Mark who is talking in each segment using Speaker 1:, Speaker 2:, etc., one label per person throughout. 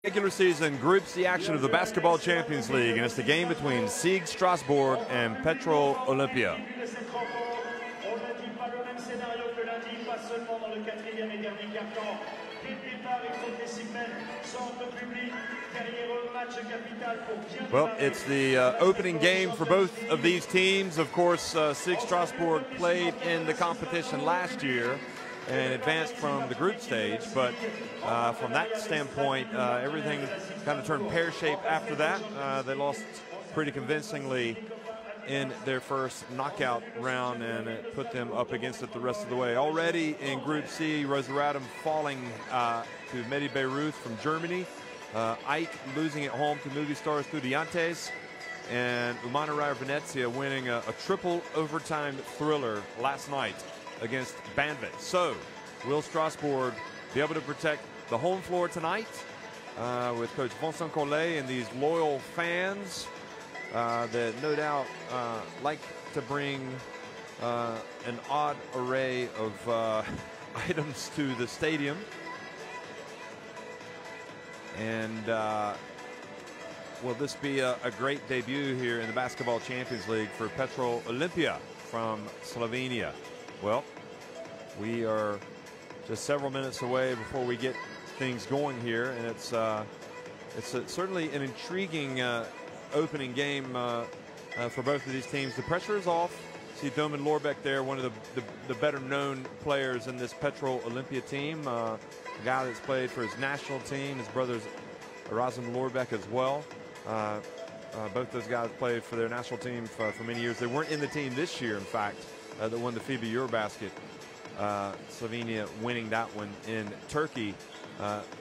Speaker 1: Regular season Group C action of the Basketball Champions League, and it's the game between SIG Strasbourg and Petrol Olimpija. Well, it's the opening game for both of these teams. Of course, SIG Strasbourg played in the competition last year and advanced from the group stage, but from that standpoint, everything kind of turned pear-shaped after that. They lost pretty convincingly in their first knockout round, and it put them up against it the rest of the way. Already in Group C, Rosaradam falling to Medi Beirut from Germany, Ike losing at home to Movistar Estudiantes, and Umana Venezia winning a triple overtime thriller last night against Banvit. So, will Strasbourg be able to protect the home floor tonight with Coach Vincent Collet and these loyal fans that no doubt like to bring an odd array of items to the stadium? And will this be a great debut here in the Basketball Champions League for Petrol Olimpija from Slovenia? Well, we are just several minutes away before we get things going here, and it's certainly an intriguing opening game for both of these teams. The pressure is off. See Domen Lorbeck there, one of the better known players in this Petrol Olimpija team, a guy that's played for his national team. His brother's Erasm Lorbeck as well. Both those guys played for their national team for many years. They weren't in the team this year, in fact, that won the FIBA Eurobasket. Slovenia winning that one in Turkey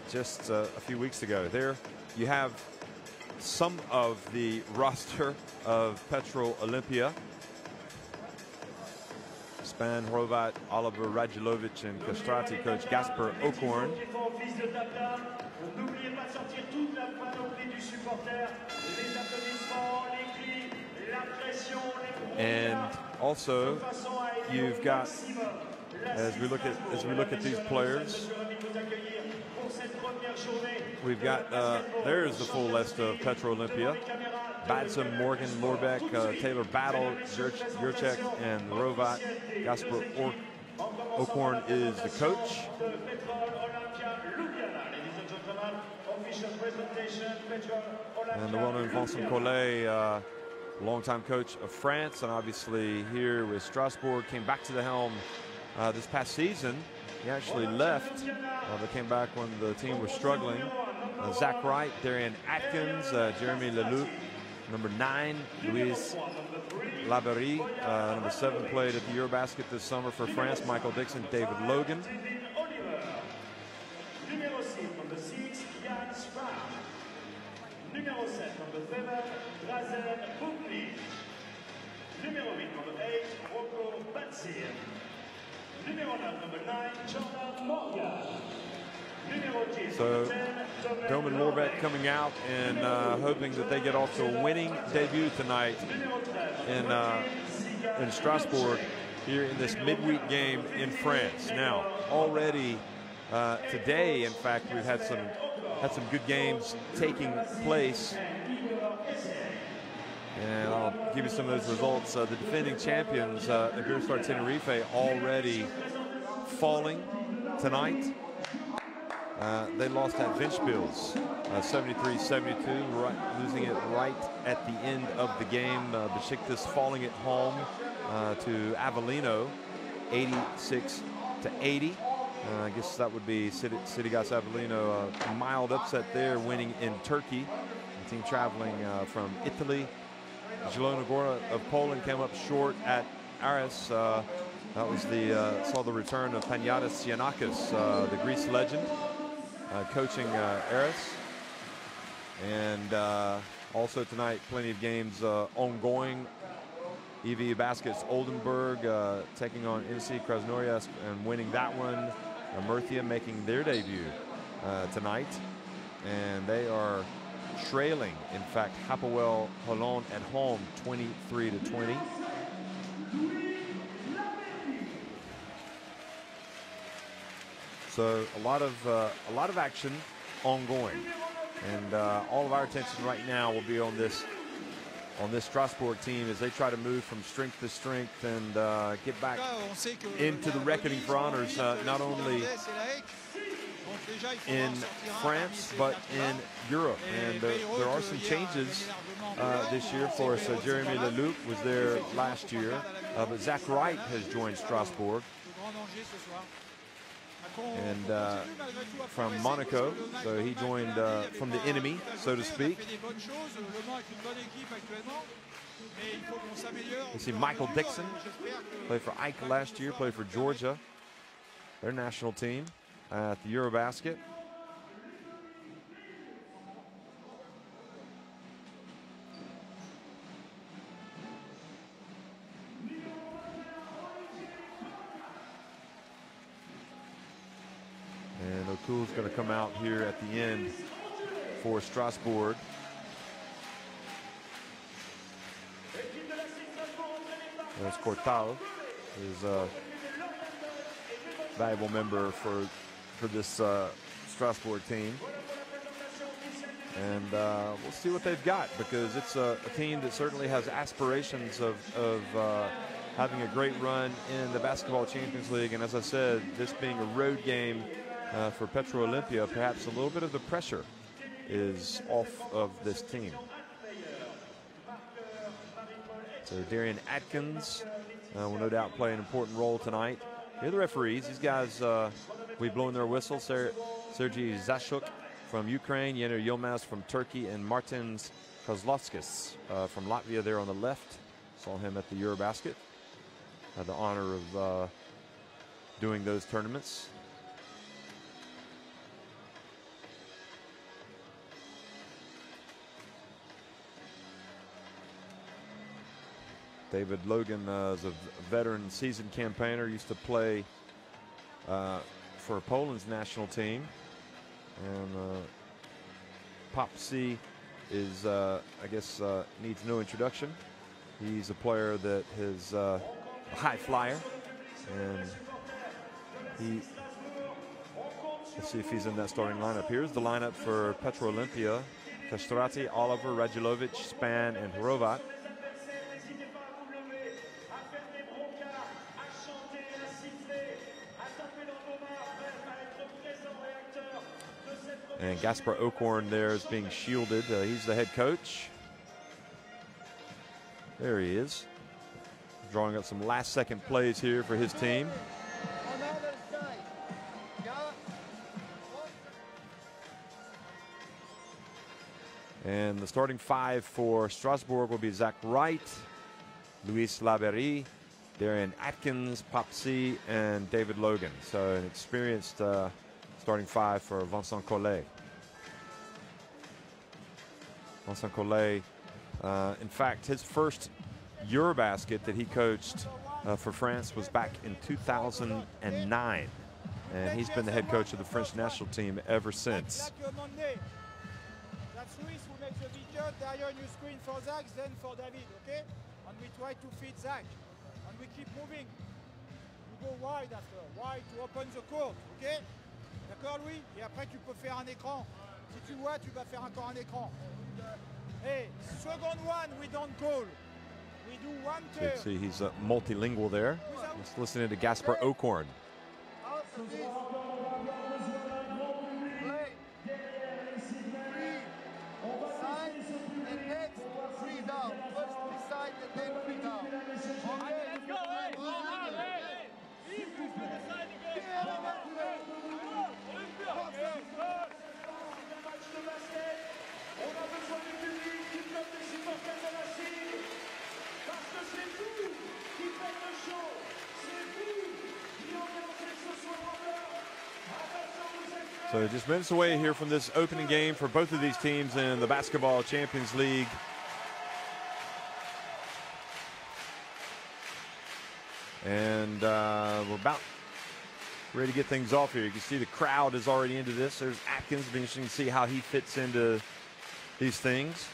Speaker 1: just a few weeks ago. There you have some of the roster of Petrol Olimpija. Span, Hrovat, Oliver Radulovic, and Kastrati coach Gasper Okorn. And also you've got, as we look at these players, we've got there's the full list of Petrol Olimpija. Badsum, Morgan, Lorbeck, Taylor Battle, Jurcek, and Hrovat. Gasper Okorn is the coach. And the well-known Vincent Collet, longtime coach of France, and obviously here with Strasbourg, came back to the helm this past season. He actually left, but came back when the team was struggling. Zach Wright, Darian Atkins, Jeremy Leloup, number 9, Louise Laberie, number 7, played at the Eurobasket this summer for France. Michael Dixon, David Logan. So Domen Lorbeck coming out and hoping that they get off to a winning debut tonight in Strasbourg here in this midweek game in France. Now already today, in fact, we've had some good games taking place, and I'll give you some of those results. The defending champions, Iberostar Tenerife, already falling tonight. They lost at Ventspils 73-72, losing it right at the end of the game. Besiktas falling at home to Avellino 86-80. I guess that would be Citygas Avellino, a mild upset there, winning in Turkey. The team traveling from Italy. Zielona Góra of Poland came up short at Aris. That was saw the return of Panayotis Giannakis, the Greece legend, coaching Aris. And also tonight, plenty of games ongoing. EV Baskets Oldenburg taking on NC Krasnoyarsk and winning that one. Murcia making their debut tonight, and they are trailing, in fact, Hapoel Holon at home 23-20. So a lot of action ongoing. And all of our attention right now will be on this Strasbourg team as they try to move from strength to strength and get back into the reckoning for honors, not only in France but in Europe. And there are some changes this year for us. Jeremy Leloup was there last year, but Zach Wright has joined Strasbourg. And from Monaco, so he joined from the enemy, so to speak. You see Michael Dixon, played for Ike last year, played for Georgia, their national team at the Eurobasket. And O'Toole's going to come out here at the end for Strasbourg. There's Cortal, who's a valuable member for this Strasbourg team. And we'll see what they've got, because it's a team that certainly has aspirations of having a great run in the Basketball Champions League. And as I said, this being a road game for Petrol Olimpija, perhaps a little bit of the pressure is off of this team. So Darian Atkins will no doubt play an important role tonight. Here are the referees. These guys, we've blown their whistle. Sergei Zashuk from Ukraine, Yener Yilmaz from Turkey, and Martins Kozlovskis from Latvia there on the left. Saw him at the Eurobasket. Had the honor of doing those tournaments. David Logan is a veteran seasoned campaigner, used to play for Poland's national team. And Pop C is, I guess, needs no introduction. He's a player that is a high flyer. And let's see if he's in that starting lineup. Here's the lineup for Petrol Olimpija. Kastrati, Oliver, Radulovic, Span, and Hrovat. And Gaspar Okorn there is being shielded. He's the head coach. There he is. Drawing up some last-second plays here for his team. And the starting five for Strasbourg will be Zach Wright, Luis Laverie, Darian Atkins, Popsy, and David Logan. So an experienced starting five for Vincent Collet. Vincent Collet, in fact, his first Eurobasket that he coached for France was back in 2009. And he's been the head coach of the French national team ever since.
Speaker 2: That's Luis who makes the big cut. There you screen for Zach, then for David, okay? And we try to feed Zach. And we keep moving. You go wide after, wide to open the court, ok? D'accord, Louis? Et après, tu peux faire un écran. Si tu vois, tu vas faire encore un écran. Hey, second one, we don't call. We do one turn.
Speaker 1: You can see he's multilingual there. Just listening to Gaspar Okorn. So just minutes away here from this opening game for both of these teams in the Basketball Champions League. And we're about ready to get things off here. You can see the crowd is already into this. There's Atkins. It'll be interesting to see how he fits into these things,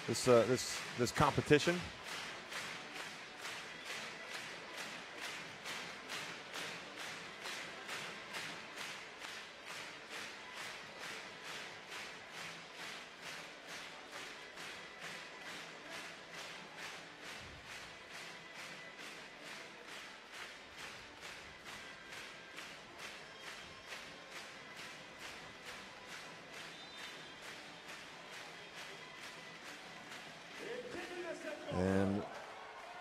Speaker 1: this competition.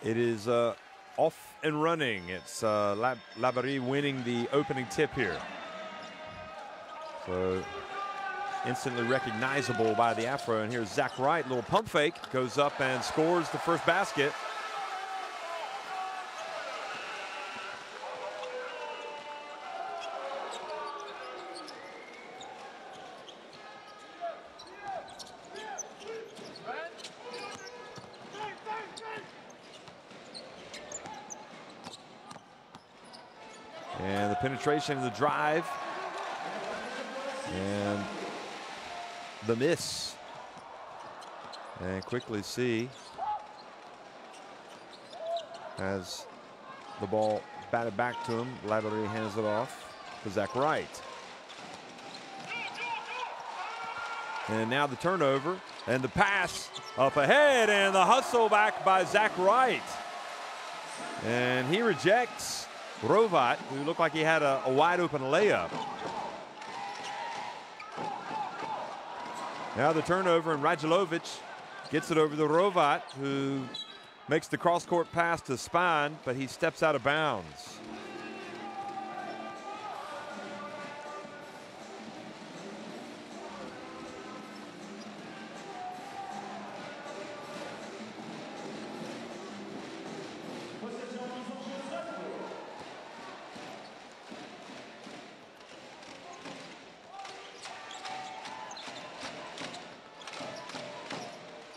Speaker 1: It is off and running. It's Labarrie winning the opening tip here. So instantly recognizable by the Afro. And here's Zach Wright, little pump fake, goes up and scores the first basket. And the penetration of the drive. And the miss. And quickly SIG has the ball batted back to him. Labarrie hands it off to Zach Wright. And now the turnover and the pass up ahead and the hustle back by Zach Wright. And he rejects Rovat, who looked like he had a wide open layup. Now the turnover, and Radulovic gets it over to Rovat, who makes the cross-court pass to Spahn, but he steps out of bounds.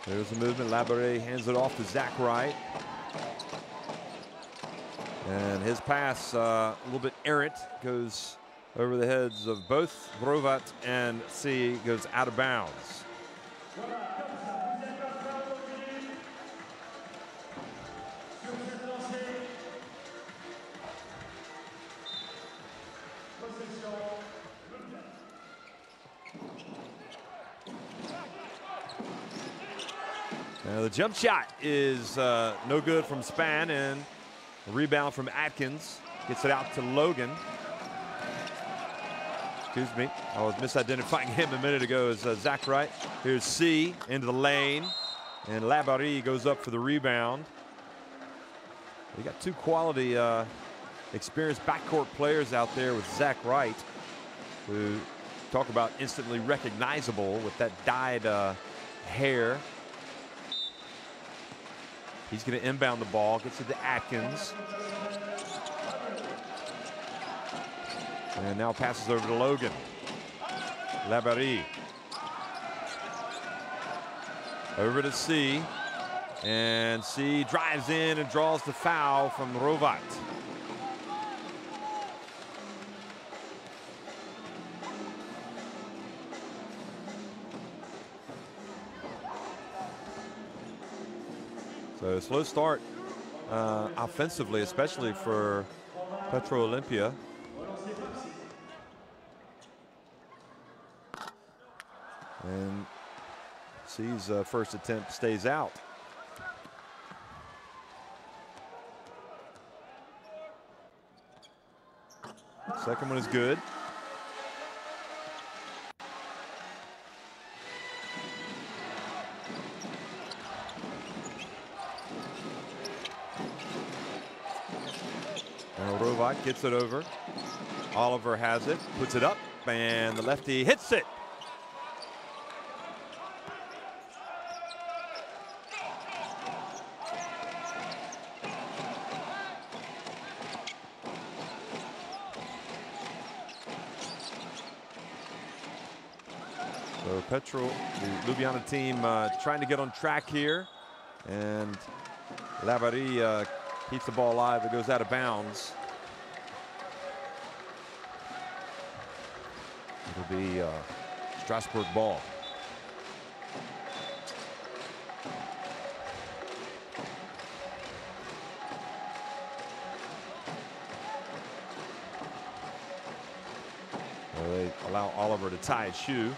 Speaker 1: There's the movement. Labarrie hands it off to Zach Wright. And his pass, a little bit errant, goes over the heads of both Rovat and SIG, goes out of bounds. Now the jump shot is no good from Spahn, and a rebound from Atkins. Gets it out to Logan. Excuse me, I was misidentifying him a minute ago as Zach Wright. Here's SIG into the lane, and Labarrie goes up for the rebound. We got two quality experienced backcourt players out there with Zach Wright, who talk about instantly recognizable with that dyed hair. He's going to inbound the ball, gets it to Atkins. And now passes over to Logan. Labarrie. Over to SIG. And SIG drives in and draws the foul from Rovat. So slow start offensively, especially for Petrol Olimpija. And SIG's first attempt stays out. Second one is good. Now Rovat gets it over. Oliver has it, puts it up, and the lefty hits it. So Petrol, the Ljubljana team, trying to get on track here, and Labarrie keeps the ball alive. It goes out of bounds. It'll be Strasbourg ball. Well, they allow Oliver to tie his shoe.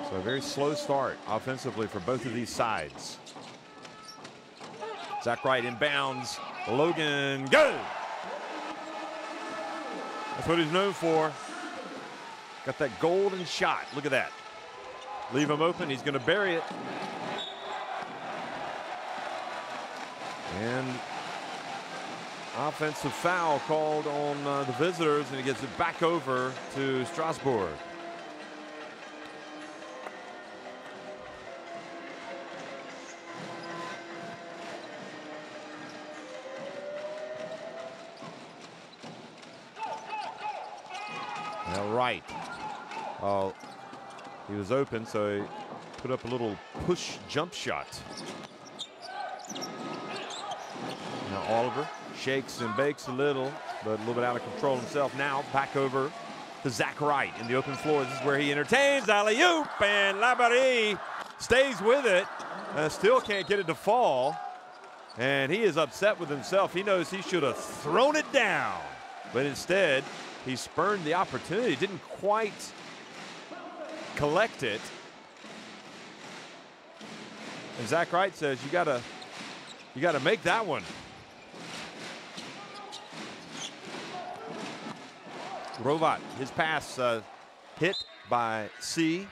Speaker 1: So a very slow start offensively for both of these sides. Zach Wright inbounds. Logan, go! That's what he's known for. Got that golden shot. Look at that. Leave him open. He's going to bury it. And offensive foul called on the visitors, and he gets it back over to Strasbourg. Now Wright. Oh, he was open, so he put up a little push jump shot. Now Oliver shakes and bakes a little, but a little bit out of control himself. Now back over to Zach Wright in the open floor. This is where he entertains alley-oop, and Labarre stays with it. Still can't get it to fall, and he is upset with himself. He knows he should have thrown it down, but instead he spurned the opportunity, didn't quite collect it. And Zach Wright says, you gotta make that one. Rovat, his pass hit by C.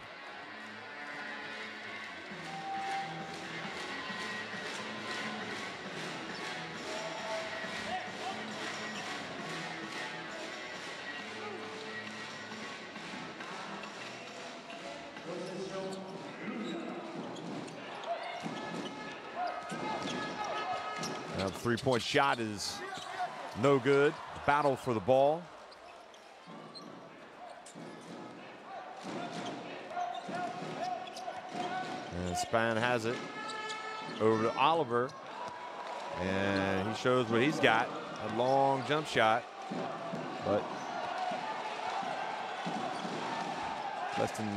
Speaker 1: Now the three-point shot is no good. Battle for the ball. And Span has it over to Oliver, and he shows what he's got, a long jump shot, but less than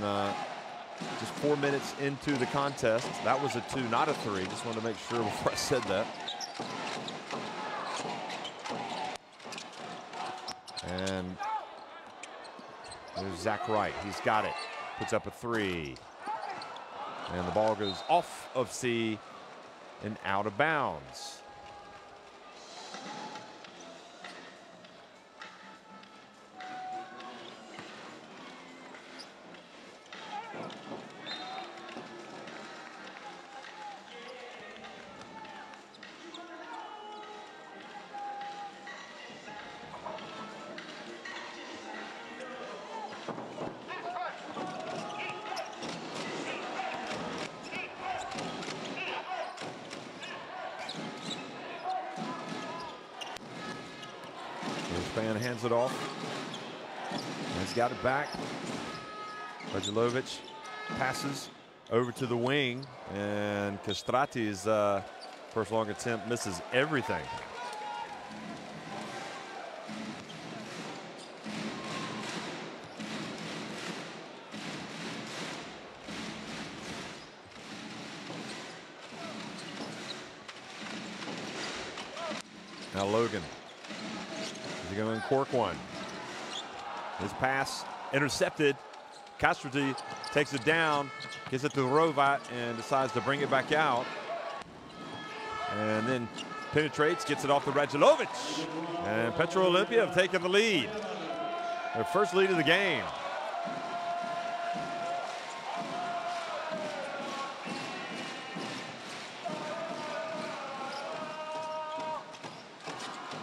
Speaker 1: just 4 minutes into the contest. That was a 2, not a 3. Just wanted to make sure before I said that. And there's Zach Wright. He's got it. Puts up a 3. And the ball goes off of C and out of bounds. Span hands it off. And he's got it back. Radulovic passes over to the wing, and Castrati's first long attempt misses everything. Now Logan. Is he going to cork one? His pass intercepted. Castrati takes it down, gets it to Rovat, and decides to bring it back out. And then penetrates, gets it off to Radulovic. And Petrol Olimpija have taken the lead. Their first lead of the game.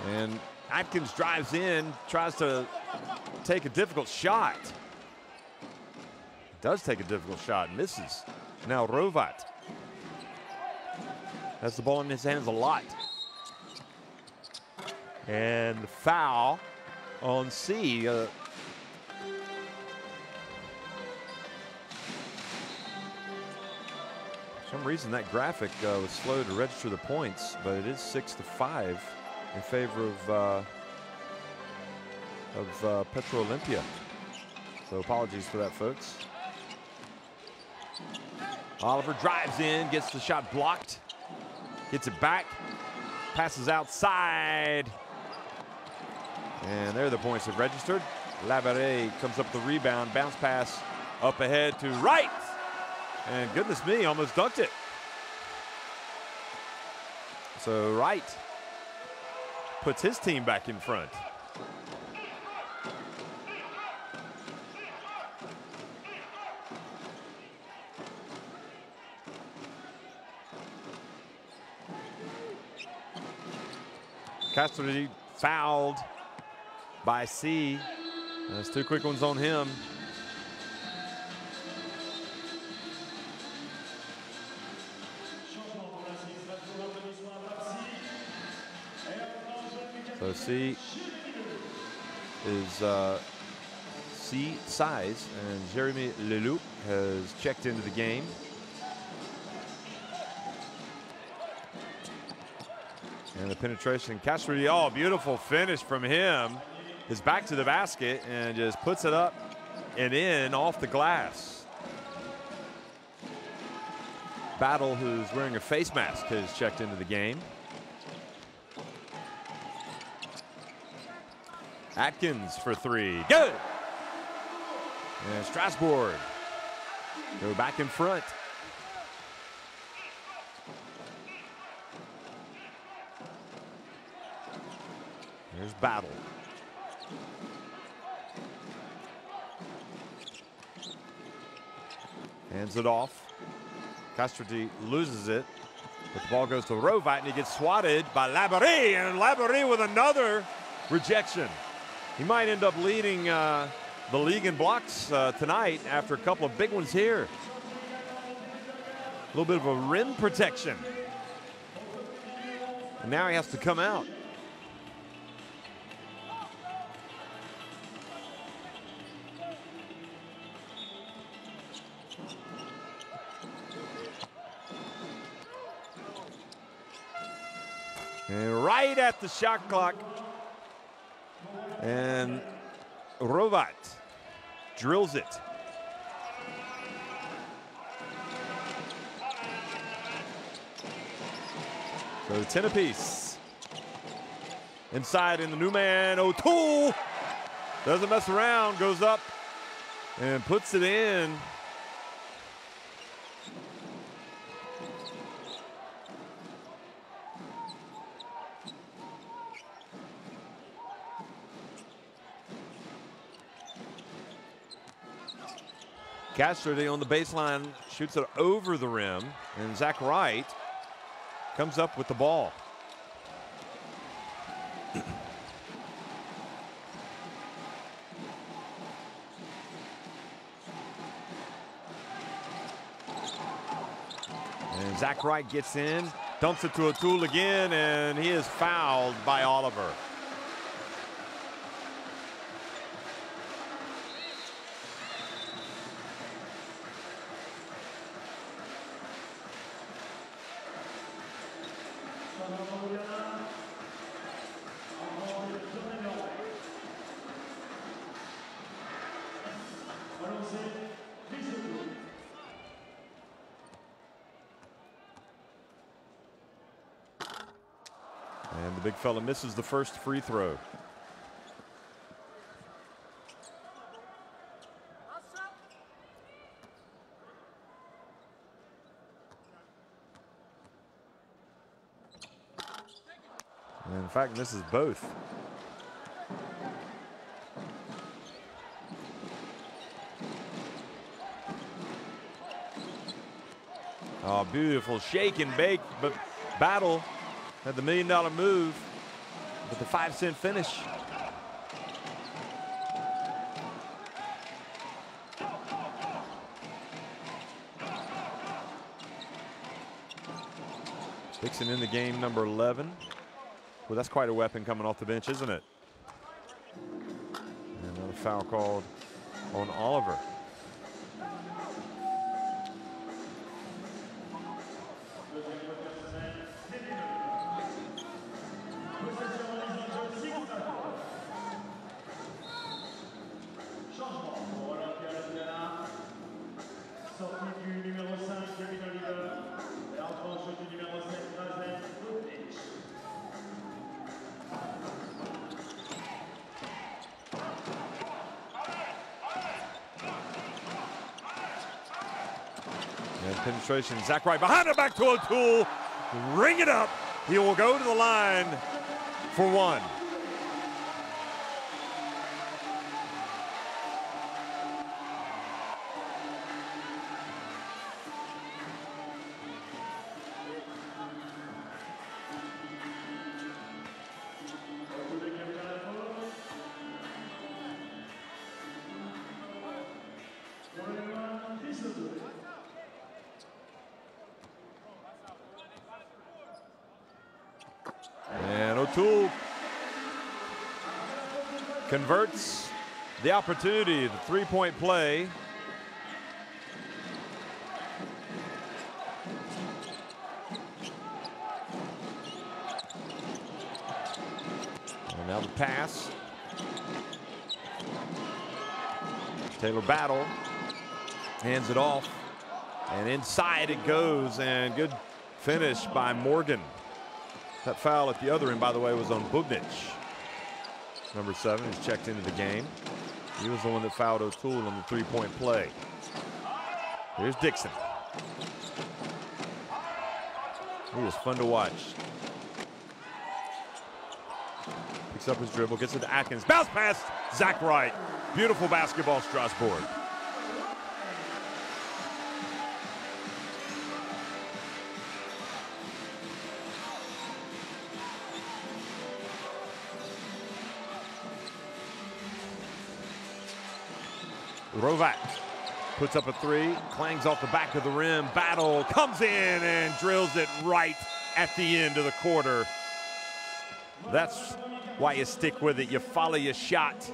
Speaker 1: And Atkins drives in, tries to take a difficult shot. Does take a difficult shot, misses. Now Rovat has the ball in his hands a lot. And the foul on C. For some reason that graphic was slow to register the points, but it is 6-5 in favor of Petrol Olimpija. So apologies for that, folks. Oliver drives in, gets the shot blocked, gets it back, passes outside. And there the points have registered. Labarre comes up the rebound, bounce pass up ahead to Wright. And goodness me, almost dunked it. So Wright puts his team back in front. Castrati fouled by C. There's 2 quick ones on him. So C is C size, and Jeremy Leloup has checked into the game. And the penetration, Castrati, oh, beautiful finish from him. Is back to the basket and just puts it up and in off the glass. Battle, who's wearing a face mask, has checked into the game. Atkins for 3, good. And Strasbourg go back in front. There's Battle. Hands it off. Castrati loses it, but the ball goes to Rovat, and he gets swatted by Laborie, and Laborie with another rejection. He might end up leading the league in blocks tonight after a couple of big ones here. A little bit of a rim protection. And now he has to come out. And right at the shot clock. And Rovat drills it. So 10 apiece. Inside in the new man, O'Toole. Doesn't mess around, goes up and puts it in. Castrati on the baseline shoots it over the rim, and Zach Wright comes up with the ball. And Zach Wright gets in, dumps it to O'Toole again, and he is fouled by Oliver. And the big fella misses the first free throw. And in fact, misses both. Oh, beautiful shake and bake, but Battle had the $1 million move with the 5-cent finish. Dixon in the game, number 11. Well, that's quite a weapon coming off the bench, isn't it? And another foul called on Oliver. And penetration, Zach Wright behind it, back to O'Toole. Ring it up. He will go to the line for one. And O'Toole converts the opportunity, the three-point play. And now the pass. Taylor Battle hands it off, and inside it goes, and good finish by Morgan. That foul at the other end, by the way, was on Bugnic. Number 7 is checked into the game. He was the one that fouled O'Toole on the three-point play. Here's Dixon. He is fun to watch. Picks up his dribble, gets it to Atkins. Bounce pass, Zach Wright. Beautiful basketball, Strasbourg. Rovac puts up a three, clangs off the back of the rim. Battle comes in and drills it right at the end of the quarter. That's why you stick with it. You follow your shot.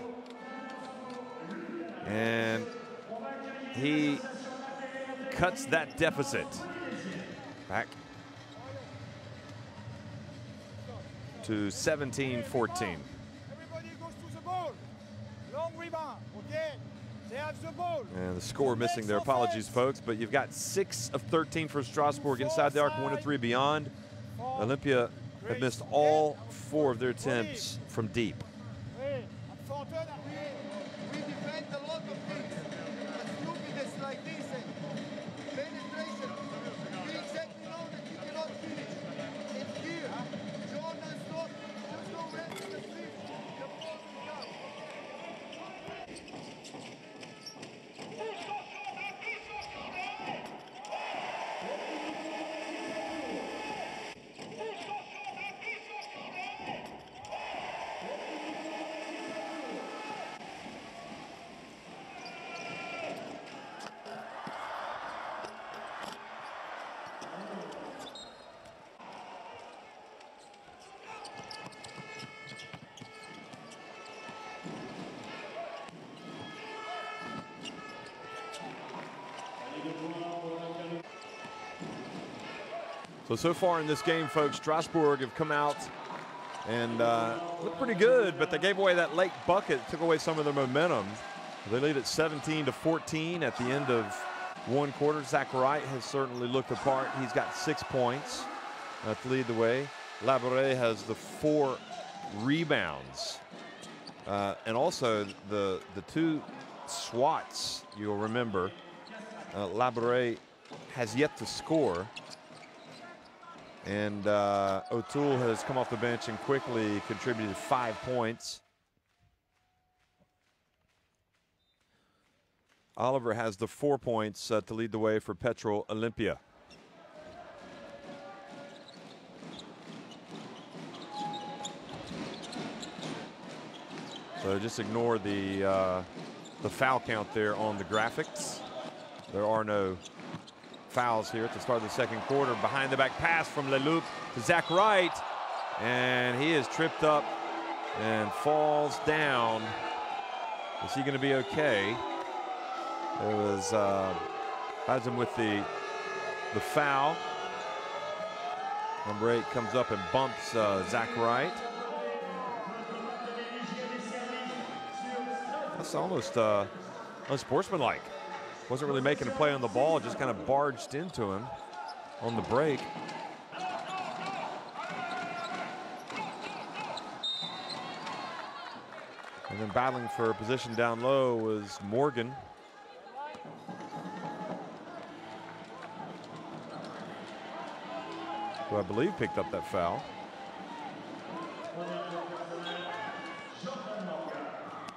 Speaker 1: And he cuts that deficit back to 17-14.
Speaker 2: Everybody goes to the ball. Long rebound, okay? They have the ball.
Speaker 1: And the score missing there. Apologies, folks, but you've got 6 of 13 for Strasbourg inside the arc, 1 of 3 beyond. Olympia have missed all 4 of their attempts from deep.
Speaker 3: We defend a lot of things. Stupidness like this and penetration. We exactly know that you cannot finish. And here, Jordan stop. Just go rest in the street. The ball will come.
Speaker 1: So far in this game, folks, Strasbourg have come out and looked pretty good, but they gave away that late bucket, took away some of their momentum. They lead at 17-14 at the end of one quarter. Zach Wright has certainly looked the part. He's got 6 points to lead the way. Labouré has the 4 rebounds. And also the 2 swats, you'll remember. Labouré has yet to score. And O'Toole has come off the bench and quickly contributed 5 points. Oliver has the 4 points to lead the way for Petrol Olimpija. So just ignore the foul count there on the graphics. There are no fouls here at the start of the second quarter. Behind the back pass from Leloup to Zach Wright, and he is tripped up and falls down. Is he going to be okay? It was has him with the foul. Number 8 comes up and bumps Zach Wright. That's almost unsportsmanlike. Wasn't really making a play on the ball, just kind of barged into him on the break. And then battling for a position down low was Morgan. Who I believe picked up that foul.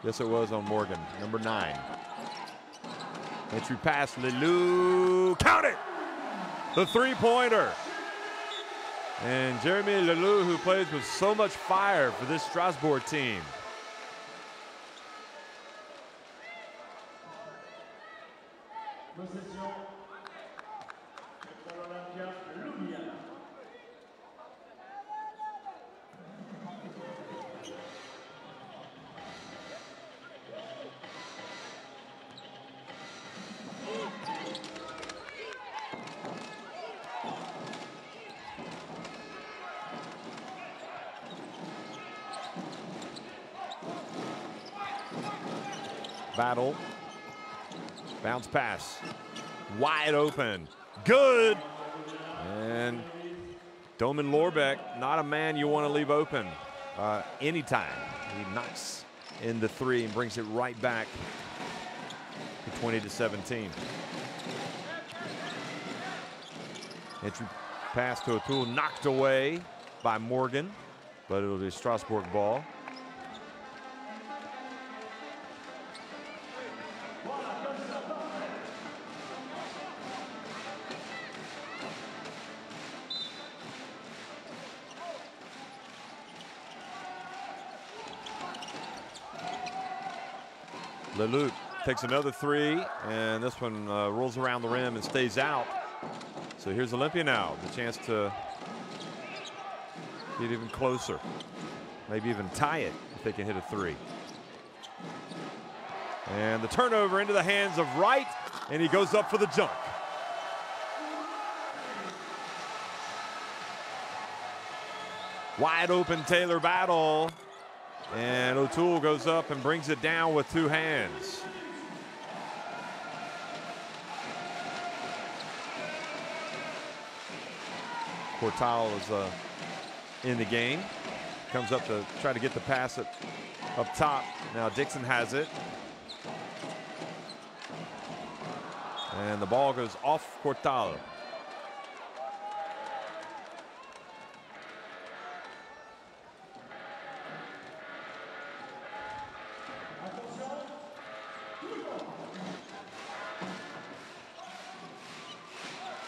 Speaker 1: Yes, it was on Morgan, number 9. Entry pass, Leloup, count it! The three-pointer. And Jeremy Leloup, who plays with so much fire for this Strasbourg team.
Speaker 4: Possession. Petrol Olimpija, Ljubljana.
Speaker 1: Battle. Bounce pass. Wide open. Good. And Doman Lorbeck, not a man you want to leave open anytime. He knocks in the three and brings it right back to 20-17. Entry pass to O'Toole, knocked away by Morgan, but it'll be a Strasbourg ball. Leloup takes another three, and this one rolls around the rim and stays out. So here's Olimpija now, the chance to get even closer, maybe even tie it if they can hit a three. And the turnover into the hands of Wright, and he goes up for the jump. Wide open Taylor battle. And O'Toole goes up and brings it down with two hands. Cortal is in the game. Comes up to try to get the pass up top. Now Dixon has it. And the ball goes off Cortal.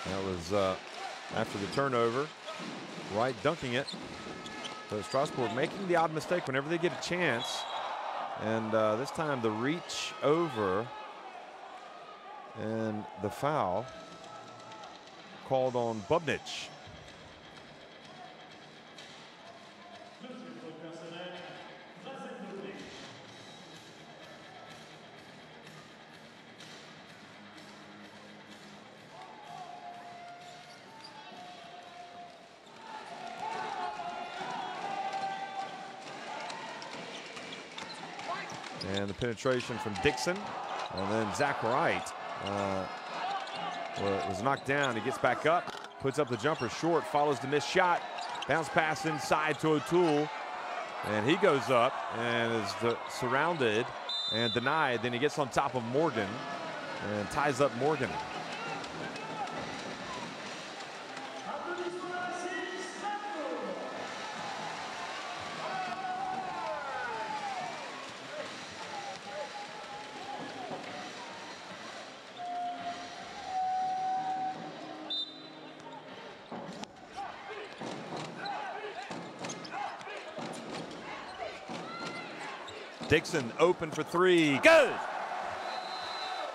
Speaker 1: That was after the turnover, Wright dunking it. So Strasbourg making the odd mistake whenever they get a chance. And this time the reach over and the foul called on Bubnich. And the penetration from Dixon. And then Zach Wright was knocked down. He gets back up, puts up the jumper short, follows the missed shot. Bounce pass inside to O'Toole. And he goes up and is surrounded and denied. Then he gets on top of Morgan and ties up Morgan. Dixon open for three. Good.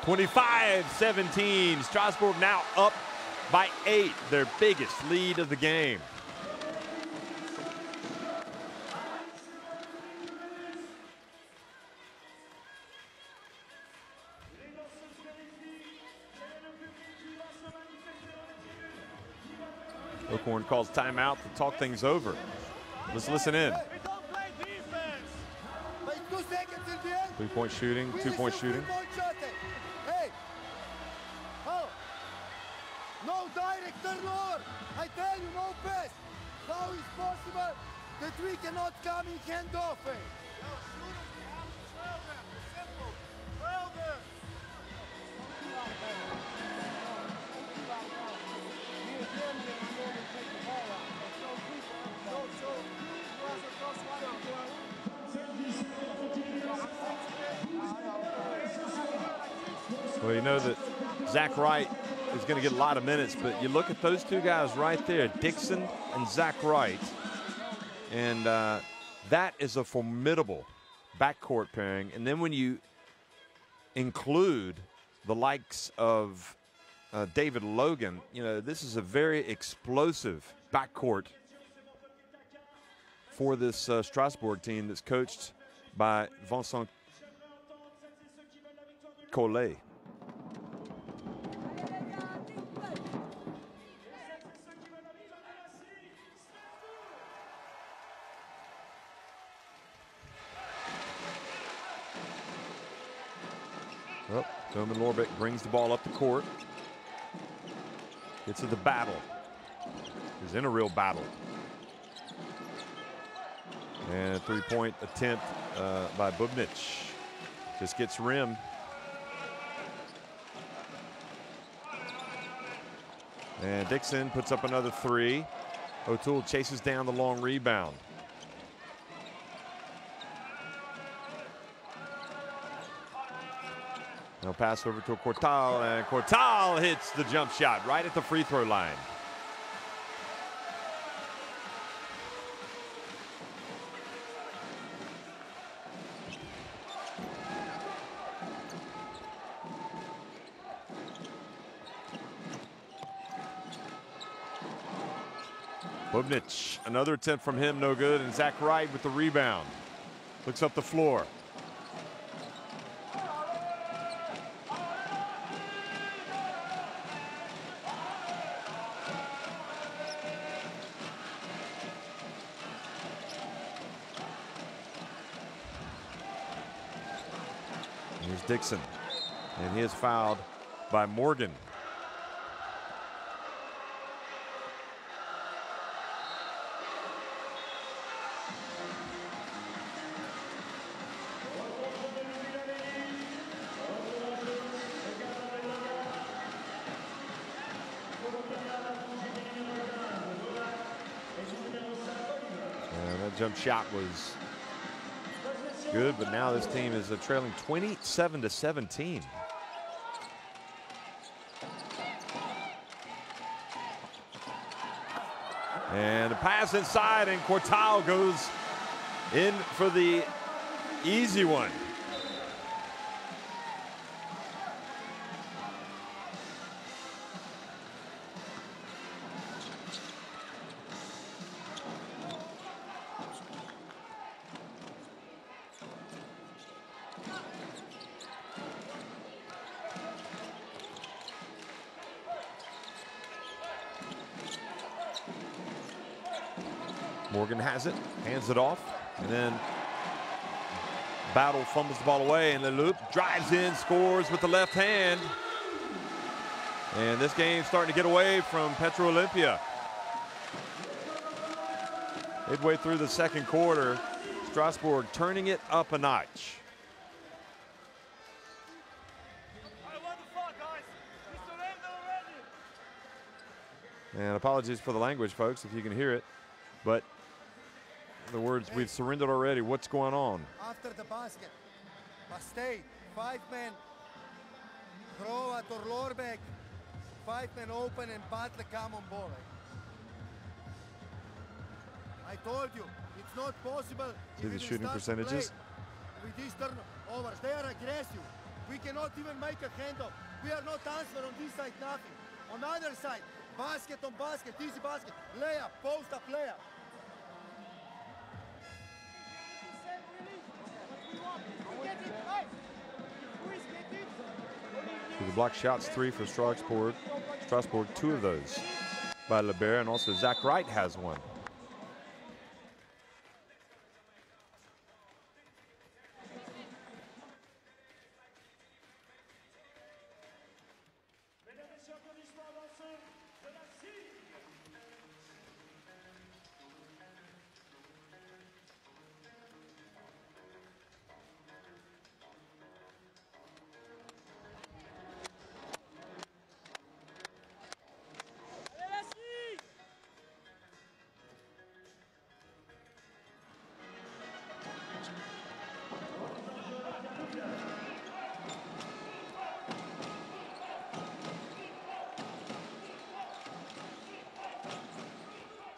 Speaker 1: 25-17. Strasbourg now up by 8. Their biggest lead of the game. Oakhorn calls timeout to talk things over. Let's listen in. 3-point shooting, 2-point shooting.
Speaker 3: Hey! Oh! No direct turnover! I tell you, no pass! How is possible that we cannot come in handoff?
Speaker 1: Well, you know that Zach Wright is going to get a lot of minutes, but you look at those two guys right there, Dixon and Zach Wright, and that is a formidable backcourt pairing. And then when you include the likes of David Logan, you know, this is a very explosive backcourt for this Strasbourg team that's coached by Vincent Collet. Oh, Doman Lorbeck brings the ball up the court. Gets to the battle. He's in a real battle. And a three-point attempt by Bubnic. Just gets rim. And Dixon puts up another three. O'Toole chases down the long rebound. Now pass over to Cortal, and Cortal hits the jump shot right at the free throw line. Bubnic, another attempt from him, no good, and Zach Wright with the rebound. Looks up the floor. Here's Dixon, and he is fouled by Morgan. And that jump shot was good, but now this team is trailing 27-17. And a pass inside, and Cortal goes in for the easy one. Morgan has it, hands it off, and then Battle fumbles the ball away, and Leloup drives in, scores with the left hand. And this game's starting to get away from Petrol Olimpija. Midway through the second quarter, Strasbourg turning it up a notch. And apologies for the language, folks, if you can hear it, but the words, we've surrendered already. What's going on?
Speaker 3: After the basket, stay, 5 men, throw at Lorbeck, 5 men open and battle come on ball. I told you, it's not possible.
Speaker 1: See the shooting percentages?
Speaker 3: With these turnovers, they are aggressive. We cannot even make a handoff. We are not answering on this side, nothing. On the other side, basket on basket, easy basket, layup, post up layup.
Speaker 1: So the block shots 3 for Strasbourg. 2 of those by Lebert, and also Zach Wright has 1.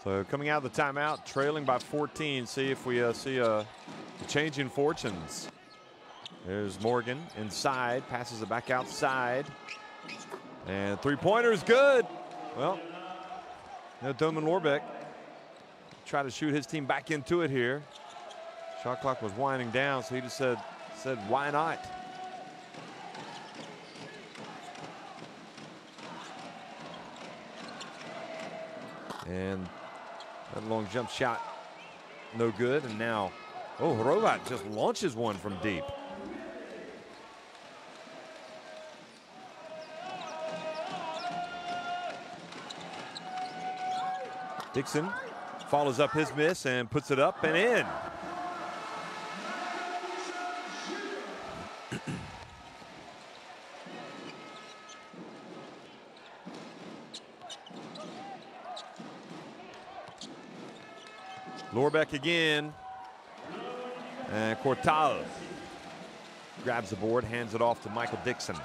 Speaker 1: So coming out of the timeout, trailing by 14. See if we see a change in fortunes. There's Morgan inside, passes it back outside. And three-pointer is good. Well, Domen Lorbeck try to shoot his team back into it here. Shot clock was winding down, so he just said why not? And that long jump shot, no good. And now, oh, Hrovat just launches one from deep. Dixon follows up his miss and puts it up and in. Lorbeck again. And Cortal grabs the board, hands it off to Michael Dixon.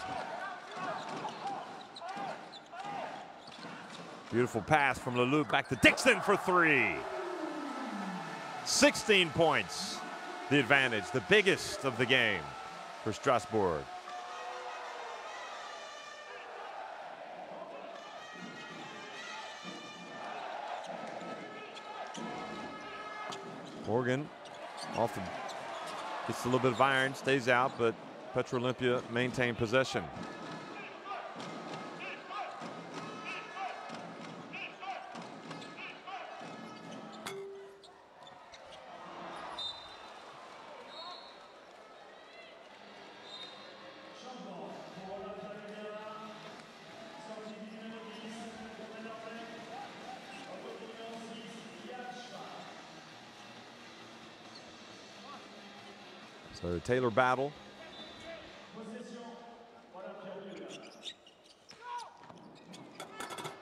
Speaker 1: Beautiful pass from Leloup back to Dixon for three. 16 points, the advantage, the biggest of the game for Strasbourg. Morgan gets a little bit of iron, stays out, but Petrol Olimpija maintained possession. So Taylor battle.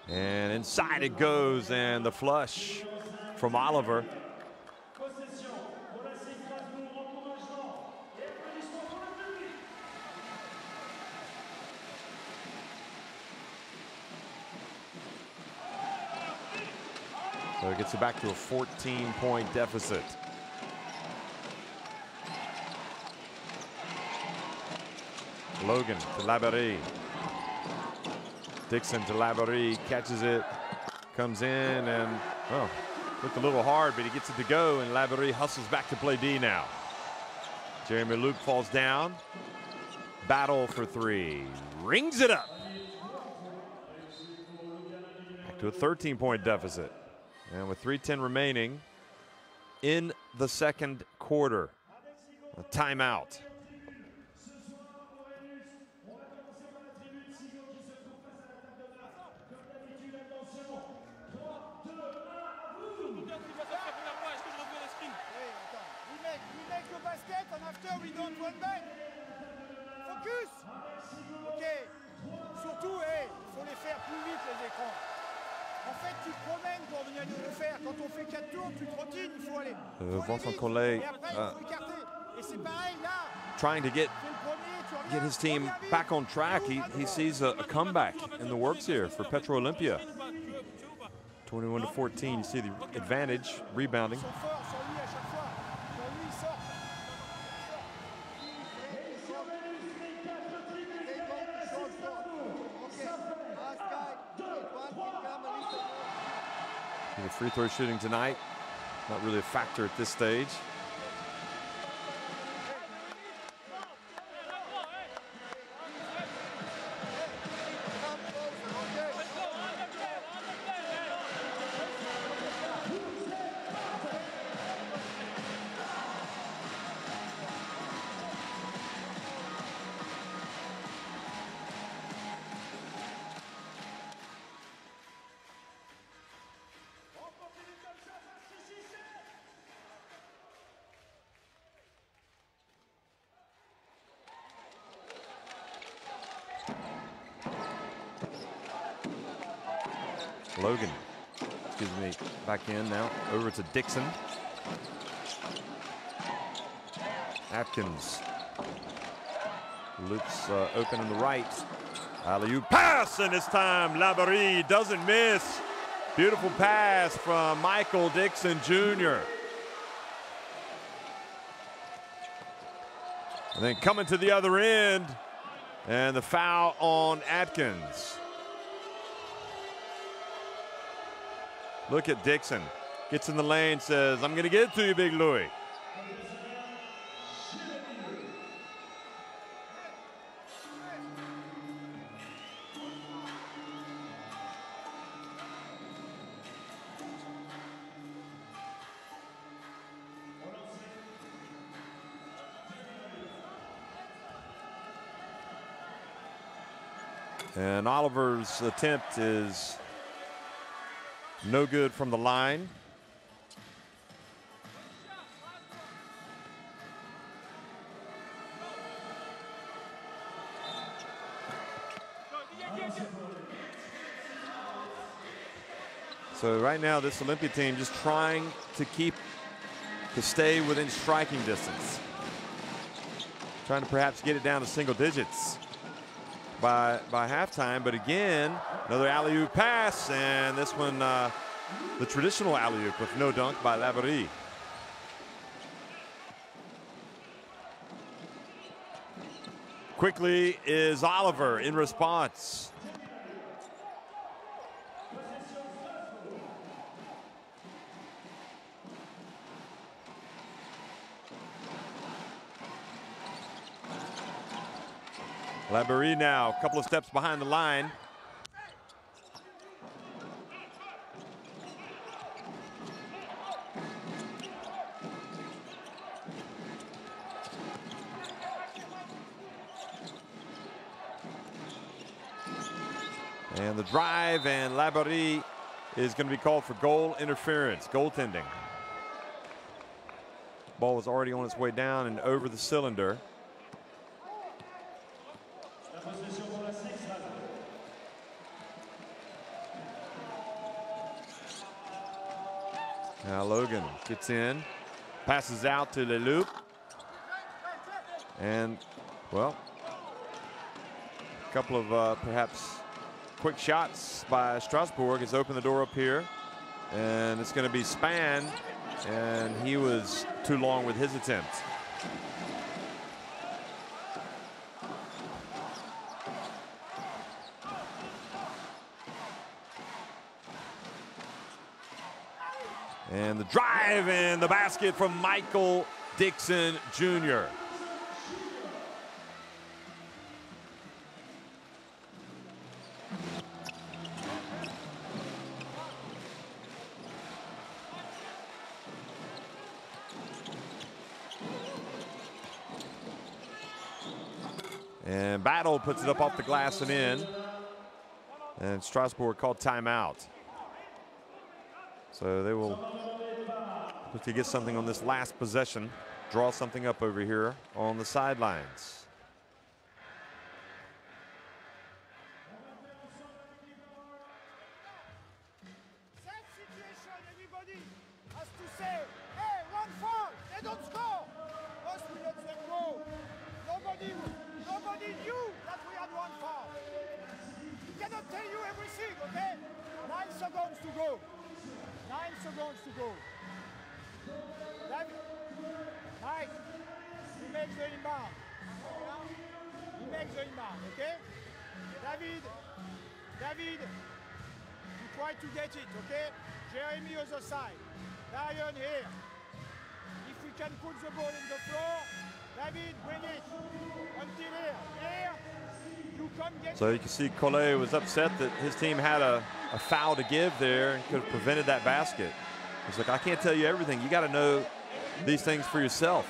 Speaker 1: And inside it goes, and the flush from Oliver. So it gets it back to a 14-point deficit. Logan to Labaree. Dixon to Labaree, catches it, comes in, and oh, looked a little hard, but he gets it to go, and Labaree hustles back to play D now. Jeremy Luke falls down. Battle for three. Rings it up. Back to a 13-point deficit. And with 3:10 remaining in the second quarter. A timeout. Vincent Collet trying to get his team back on track. He sees a comeback in the works here for Petrol Olimpija. 21-14, you see the advantage, rebounding. The free throw shooting tonight, not really a factor at this stage. Logan, excuse me, back in now, over to Dixon. Atkins loops open on the right. Alley-oop pass, and this time Labaree doesn't miss. Beautiful pass from Michael Dixon Jr. And then coming to the other end, and the foul on Atkins. Look at Dixon. Gets in the lane, says, I'm going to get it to you, Big Louie. And Oliver's attempt is no good from the line. So right now this Olimpia team just trying to stay within striking distance. Trying to perhaps get it down to single digits by halftime, but again, another alley-oop pass, and this one, the traditional alley-oop with no dunk by Laverie. Quickly is Oliver in response. Laverie now, a couple of steps behind the line. And the drive, and Laverie is going to be called for goal interference, goaltending. Ball was already on its way down and over the cylinder. Now Logan gets in, passes out to Leloup, and, well, a couple of perhaps quick shots by Strasbourg has opened the door up here, and it's going to be Span, and he was too long with his attempt. And the drive and the basket from Michael Dixon Jr. And Battle puts it up off the glass and in. And Strasbourg called timeout. So they will look to get something on this last possession, draw something up over here on the sidelines.
Speaker 2: Same situation, everybody has to say, hey, one foul, they don't score. First we let them go. Nobody knew that we had one foul. He cannot tell you everything, okay? 9 seconds to go. 9 seconds to go. David, Mike, he makes the inbound. He makes the inbound, okay? David, you try to get it, okay? Jeremy other side. Darian here. If we can put the ball in the floor, David, bring it until here. Here, you come get
Speaker 1: So you can see Collet was upset that his team had a foul to give there and could have prevented that basket. He's like, I can't tell you everything. You got to know these things for yourself.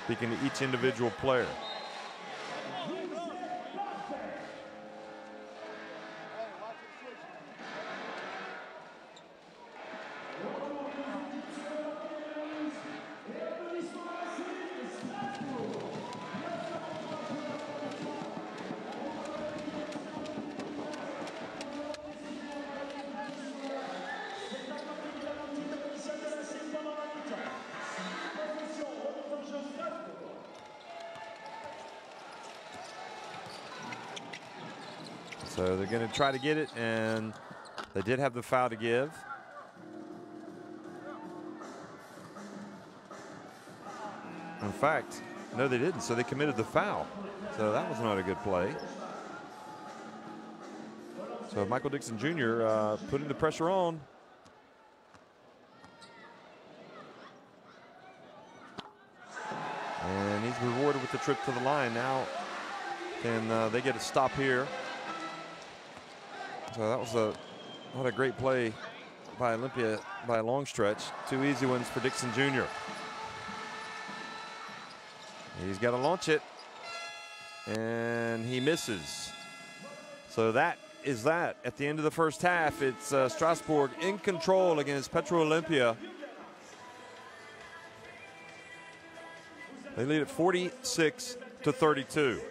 Speaker 1: Speaking to each individual player. So they're going to try to get it, and they did have the foul to give. fact, no, they didn't. So they committed the foul. So that was not a good play. So Michael Dixon Jr. Putting the pressure on. And he's rewarded with the trip to the line. Now can they get a stop here? So that was not a great play by Olimpia by a long stretch. 2 easy ones for Dixon Jr. He's got to launch it, and he misses. So that is that. At the end of the first half, it's Strasbourg in control against Petrol Olimpija. They lead at 46-32.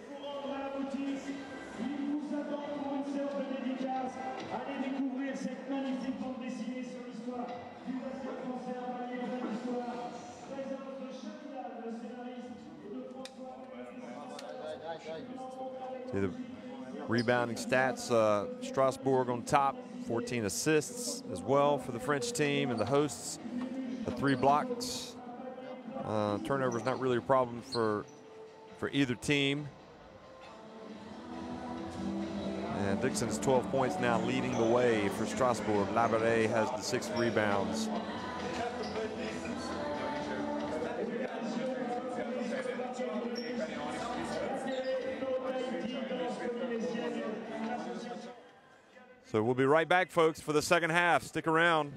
Speaker 1: See the rebounding stats, Strasbourg on top, 14 assists as well for the French team, and the hosts, 3 blocks. Turnovers not really a problem for either team. And Dixon has 12 points now, leading the way for Strasbourg. Labarre has the 6 rebounds. So we'll be right back, folks, for the second half. Stick around.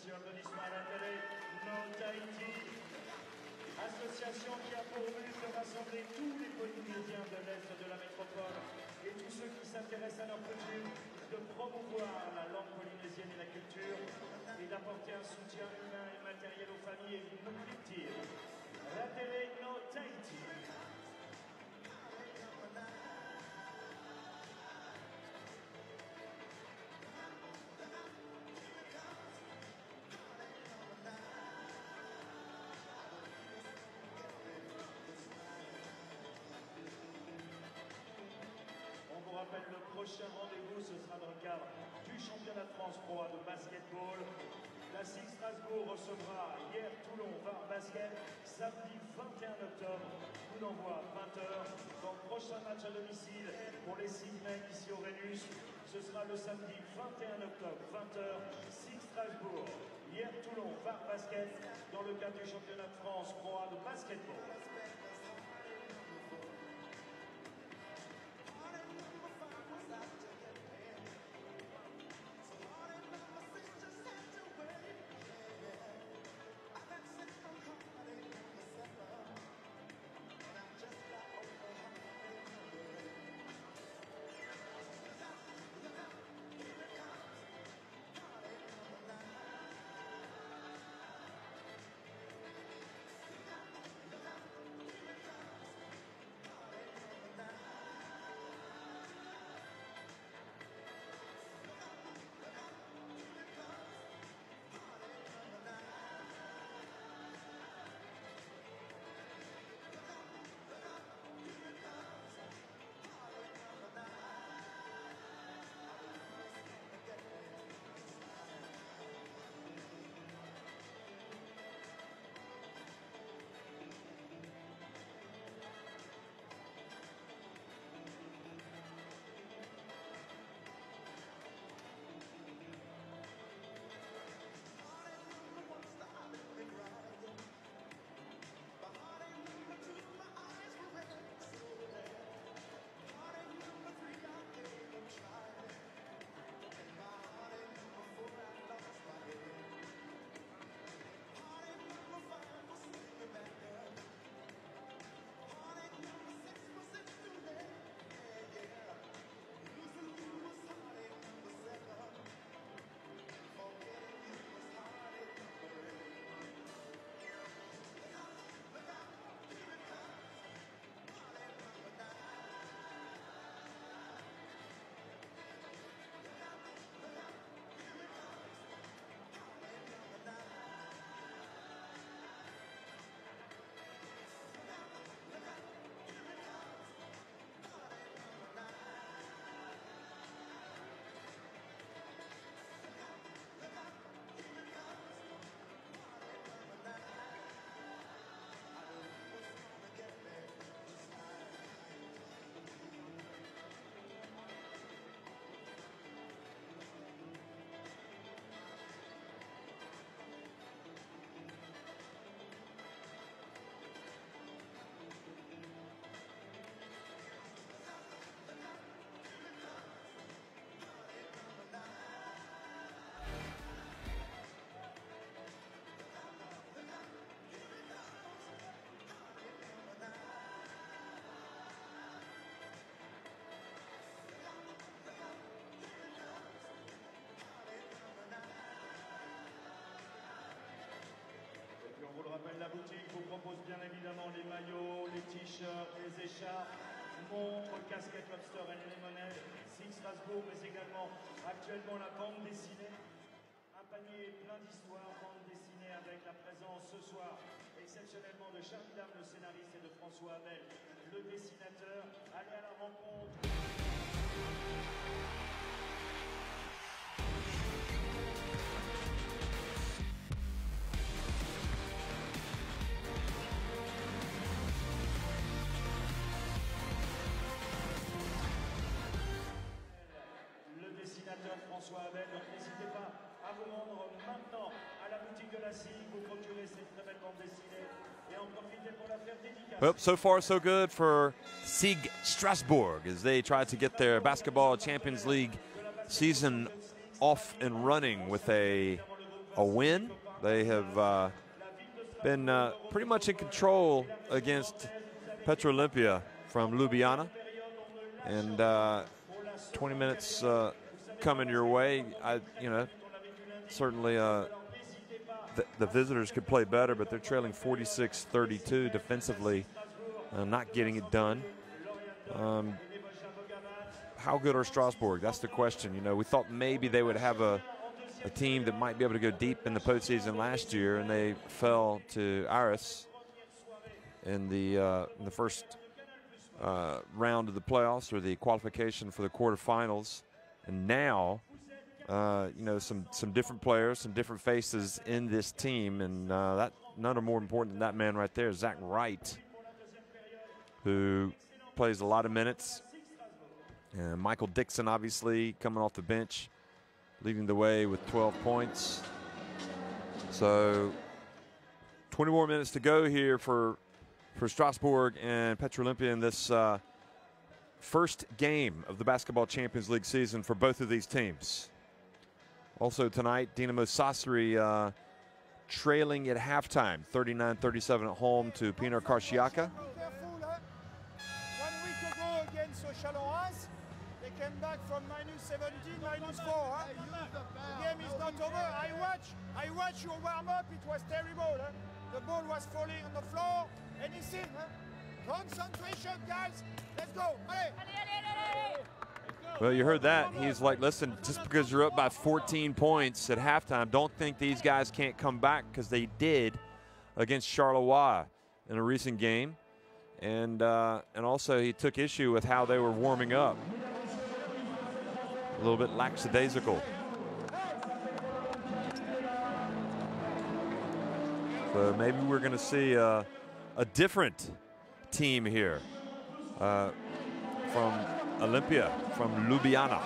Speaker 4: l'association de l'histoire de la télé, No Tahiti. Association qui a pour but de rassembler tous les Polynésiens de l'Est de la métropole et tous ceux qui s'intéressent à leur culture, de promouvoir la langue polynésienne et la culture et d'apporter un soutien humain et matériel aux familles et aux victimes. La télé No Tahiti. On vous rappelle, le prochain rendez-vous, ce sera dans le cadre du championnat de France Pro de basketball. La SIG Strasbourg recevra hier Toulon Var Basket, samedi 21 octobre, coup d'envoi à 20h. Donc prochain match à domicile pour les Sydney ici au Rhenus, ce sera le samedi 21 octobre, 20h, SIG Strasbourg. Hier Toulon Var Basket, dans le cadre du championnat de France Pro de basketball. On vous le rappelle, la boutique vous propose bien évidemment les maillots, les t-shirts, les écharpes, montres, casquettes Lobster et Lemonade, SIG Strasbourg, mais également actuellement la bande dessinée. Un panier plein d'histoires, bande dessinée avec la présence ce soir exceptionnellement de Charlie Dame, le scénariste, et de François Abel, le dessinateur. Allez à la rencontre. François Abel, donc n'hésitez pas à vous rendre maintenant à la boutique de la SIG, vous procurer cette très belle bande dessinée et en profiter pour la faire dédicace.
Speaker 1: Well, so far so good for SIG Strasbourg as they try to get their Basketball Champions League season off and running with a a win. They have been pretty much in control against Petrol Olimpija from Ljubljana, and 20 minutes coming your way. Certainly the visitors could play better, but they're trailing 46-32 defensively, not getting it done. How good are Strasbourg? That's the question. We thought maybe they would have a team that might be able to go deep in the postseason last year, and they fell to Aris in the first round of the playoffs, or the qualification for the quarterfinals. And now, some different players, some different faces in this team, and that none are more important than that man right there, Zach Wright, who plays a lot of minutes. And Michael Dixon, obviously, coming off the bench, leading the way with 12 points. So 20 more minutes to go here for Strasbourg and Petrol Olimpija in this first game of the Basketball Champions League season for both of these teams. Also tonight, Dinamo Sassari trailing at halftime, 39-37 at home to Pinar Karšiaka.
Speaker 2: 1 week ago against Chalon-Reims, they came back from -17, -4. The game is not over. I watched your warm-up. It was terrible. The ball was falling on the floor. Anything. Concentration, guys. Let's go. Allez.
Speaker 1: Well, you heard that. He's like, listen, just because you're up by 14 points at halftime, don't think these guys can't come back, because they did against Charleroi in a recent game. And also he took issue with how they were warming up. A little bit lackadaisical. So maybe we're going to see a different team here from Olimpija, from Ljubljana.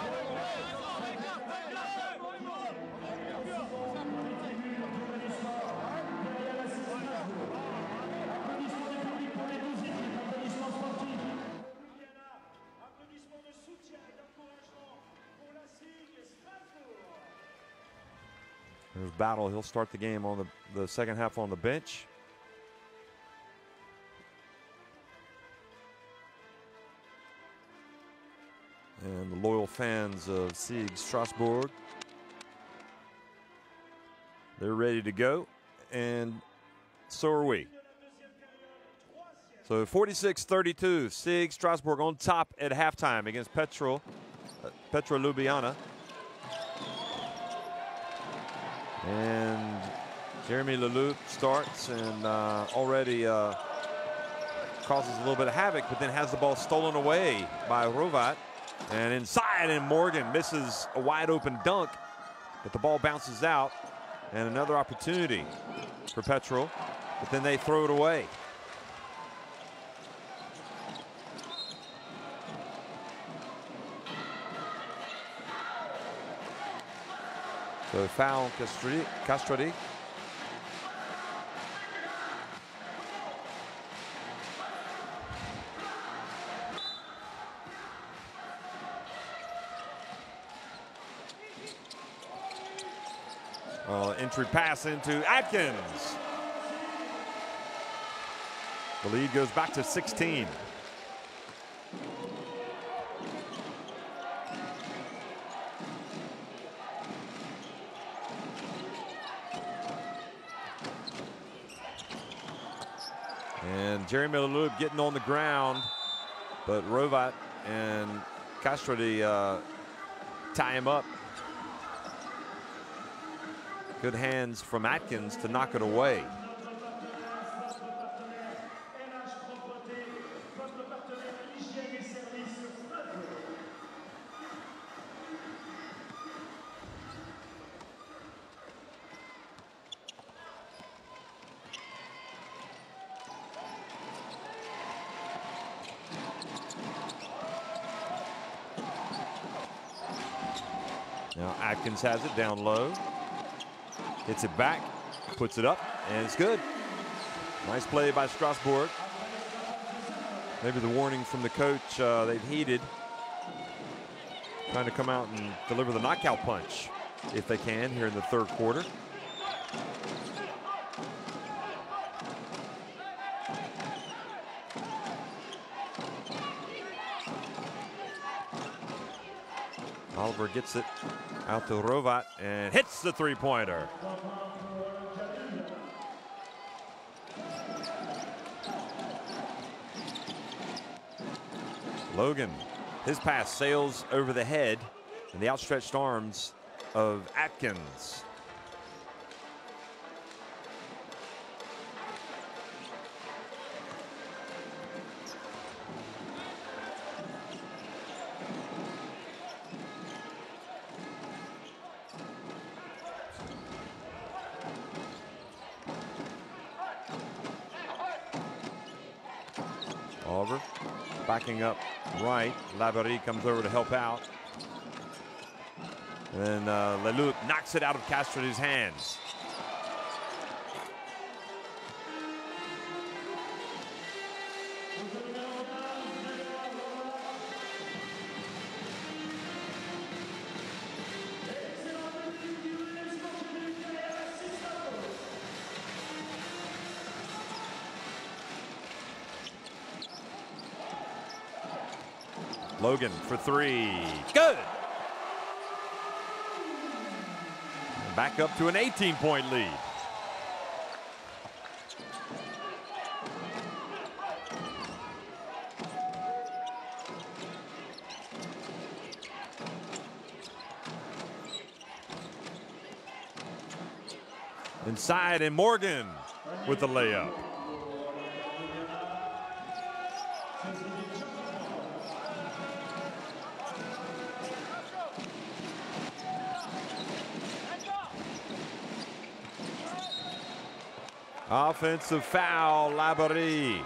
Speaker 1: There's Battle. He'll start the game on the second half on the bench. And the loyal fans of SIG Strasbourg, they're ready to go, and so are we. So 46-32, SIG Strasbourg on top at halftime against Petrol Ljubljana. And Jeremy Leloup starts and already causes a little bit of havoc, but then has the ball stolen away by Rovat. And inside, and Morgan misses a wide open dunk, but the ball bounces out, and another opportunity for Petrol, but then they throw it away. So foul, Castrati. Entry pass into Atkins. The lead goes back to 16. And Jeremy Leloup getting on the ground, but Rovat and Castrati tie him up. Good hands from Atkins to knock it away. Now Atkins has it down low. Hits it back, puts it up, and it's good. Nice play by Strasbourg. Maybe the warning from the coach, they've heeded. Trying to come out and deliver the knockout punch, if they can, here in the third quarter. Oliver gets it out to Rovat and hits the three-pointer. Logan, his pass sails over the head and the outstretched arms of Atkins. Oliver backing up right. Labarrie comes over to help out. And then Leloup knocks it out of Castro's hands. Logan for three. Good. Back up to an 18-point lead. Inside, and Morgan with the layup. Offensive foul, Labarrie.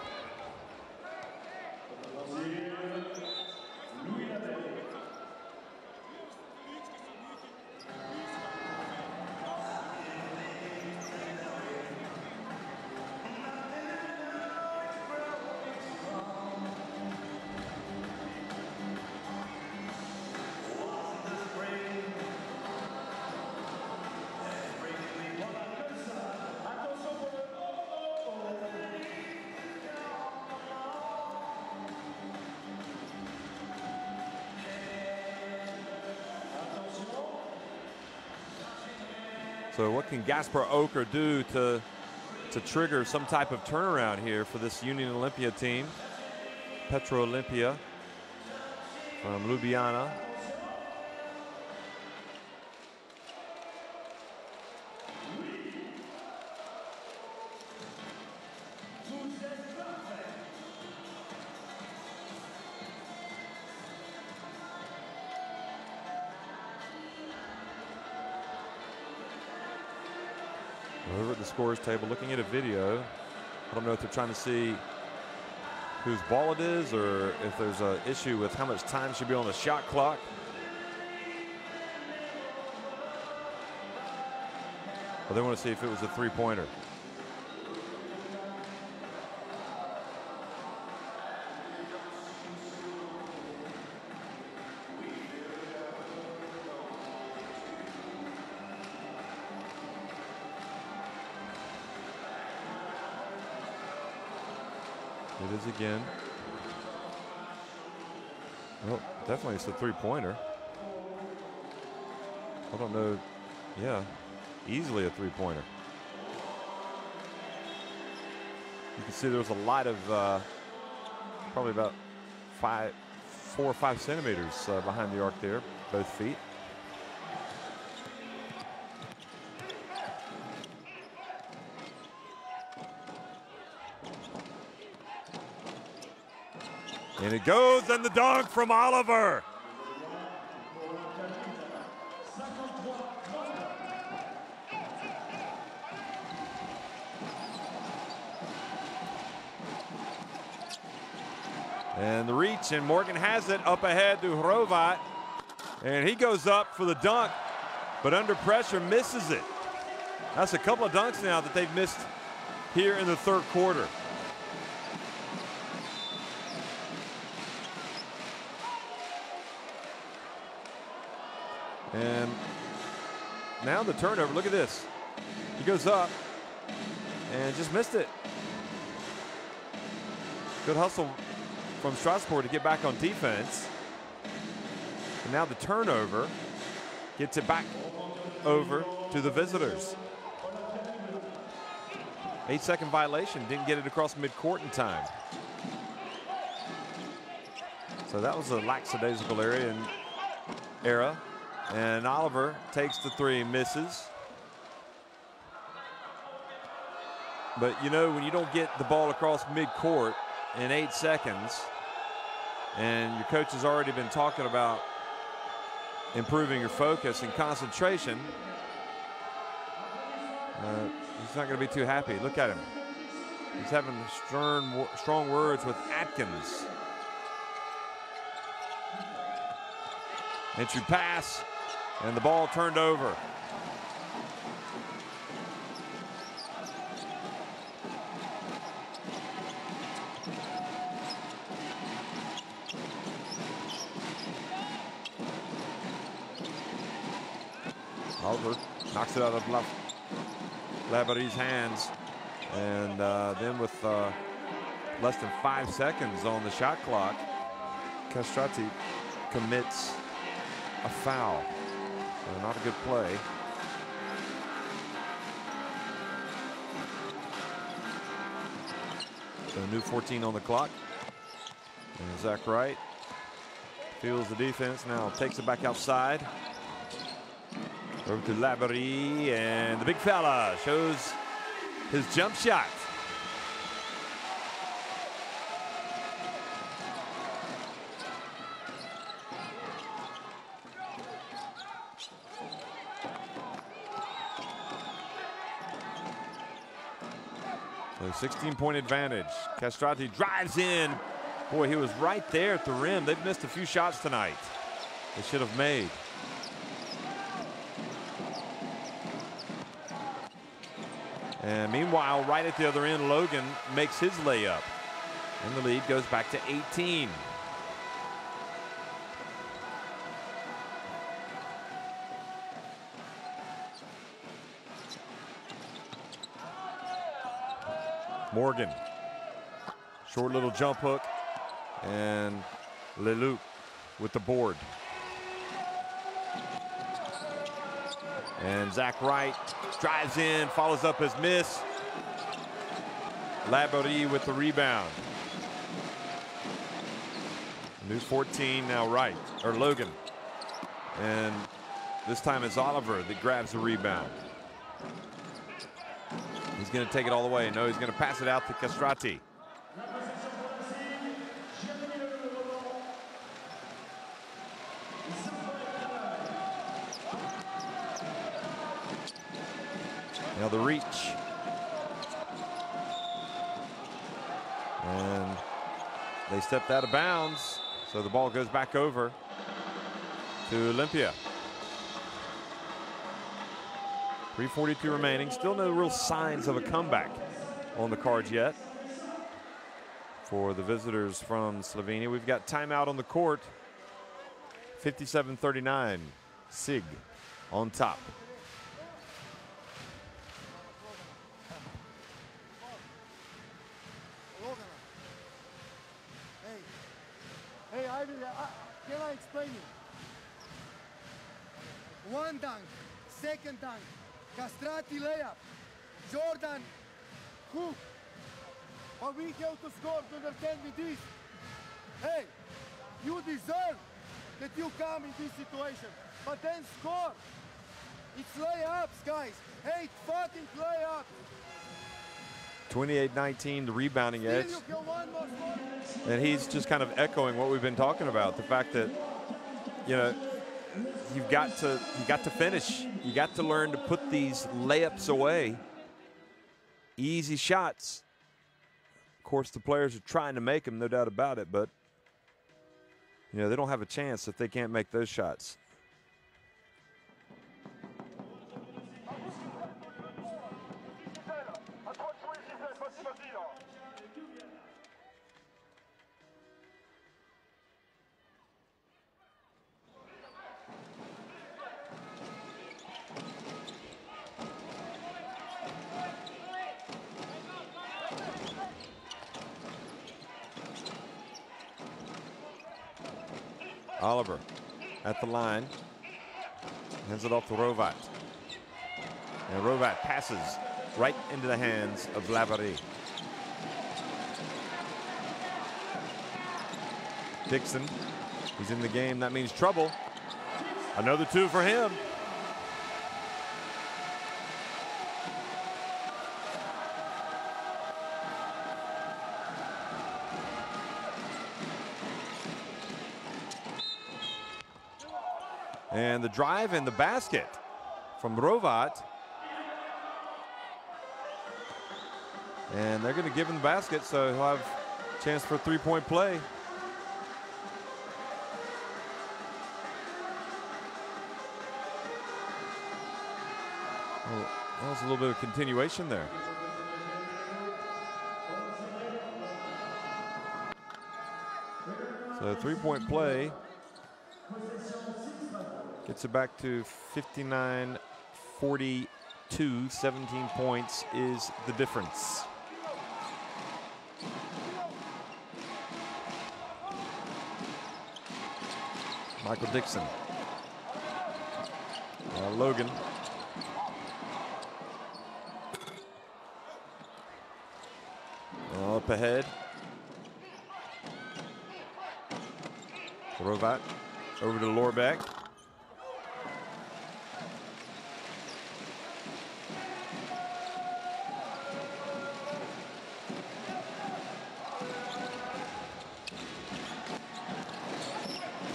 Speaker 1: So what can Gaspar Oker do to trigger some type of turnaround here for this Union Olimpija team? Petrol Olimpija from Ljubljana. Over at the scores table, looking at a video. I don't know if they're trying to see whose ball it is or if there's an issue with how much time should be on the shot clock. But they want to see if it was a three-pointer. It is again. Well, definitely it's a three-pointer. I don't know. Yeah, easily a three-pointer. You can see there was a lot of probably about 4 or 5 centimeters behind the arc there, both feet. And it goes, and the dunk from Oliver. And the reach, and Morgan has it up ahead to Hrovat. And he goes up for the dunk, but under pressure misses it. That's a couple of dunks now that they've missed here in the third quarter. And now the turnover, look at this. He goes up and just missed it. Good hustle from Strasbourg to get back on defense. And now the turnover gets it back over to the visitors. 8-second violation, didn't get it across midcourt in time. So that was a lackadaisical era. And Oliver takes the three, misses. But you know, when you don't get the ball across midcourt in 8 seconds, and your coach has already been talking about improving your focus and concentration, he's not going to be too happy. Look at him. He's having strong words with Atkins. Entry pass, and the ball turned over. Oliver knocks it out of Labary's hands, and then with less than 5 seconds on the shot clock, Castrati commits a foul. So not a good play. So a new 14 on the clock. And Zach Wright feels the defense, now takes it back outside. Over to Labary, and the big fella shows his jump shot. So 16-point advantage. Castrati drives in. Boy, he was right there at the rim. They've missed a few shots tonight they should have made. And meanwhile, right at the other end, Logan makes his layup. And the lead goes back to 18. Morgan. Short little jump hook. And Leloup with the board. And Zach Wright drives in, follows up his miss. Labary with the rebound. New 14 now Wright, or Logan. And this time it's Oliver that grabs the rebound. He's going to take it all the way. No, he's going to pass it out to Castrati. Now the reach. And they stepped out of bounds, so the ball goes back over to Olimpija. 3:42 remaining. Still no real signs of a comeback on the cards yet for the visitors from Slovenia. We've got timeout on the court. 57-39. SIG on top.
Speaker 3: Can I explain it? One dunk, second dunk, Castrati layup, Jordan hook. But we have to score to understand with this. Hey, you deserve that you come in this situation, but then score. It's layups, guys. 8 fucking layups.
Speaker 1: 28-19, the rebounding edge. And he's just kind of echoing what we've been talking about. The fact that, you know, you got to finish. You got to learn to put these layups away. Easy shots. Of course, the players are trying to make them, no doubt about it, but, you know, they don't have a chance if they can't make those shots. Oliver at the line. Hands it off to Rovat. And Rovat passes right into the hands of Labaree. Dixon, he's in the game. That means trouble. Another 2 for him. And the drive and the basket from Rovat. And they're going to give him the basket, so he'll have a chance for a 3-point play. Well, that was a little bit of continuation there. So 3-point play gets it back to 59-42. 17 points is the difference. Michael Dixon. Logan. Up ahead. Rovat over to Lorbeck.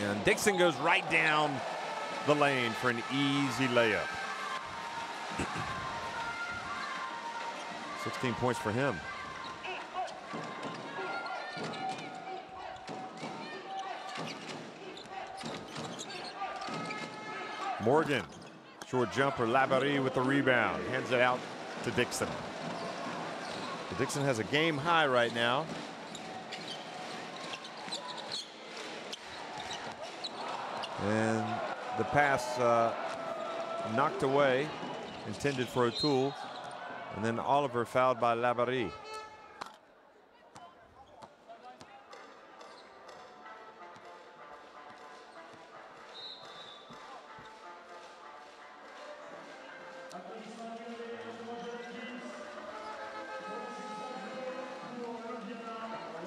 Speaker 1: And Dixon goes right down the lane for an easy layup. 16 points for him. Morgan, short jumper, Labaree with the rebound. Hands it out to Dixon. So Dixon has a game high right now. And the pass knocked away, intended for O'Toole. And then Oliver fouled by Labaree.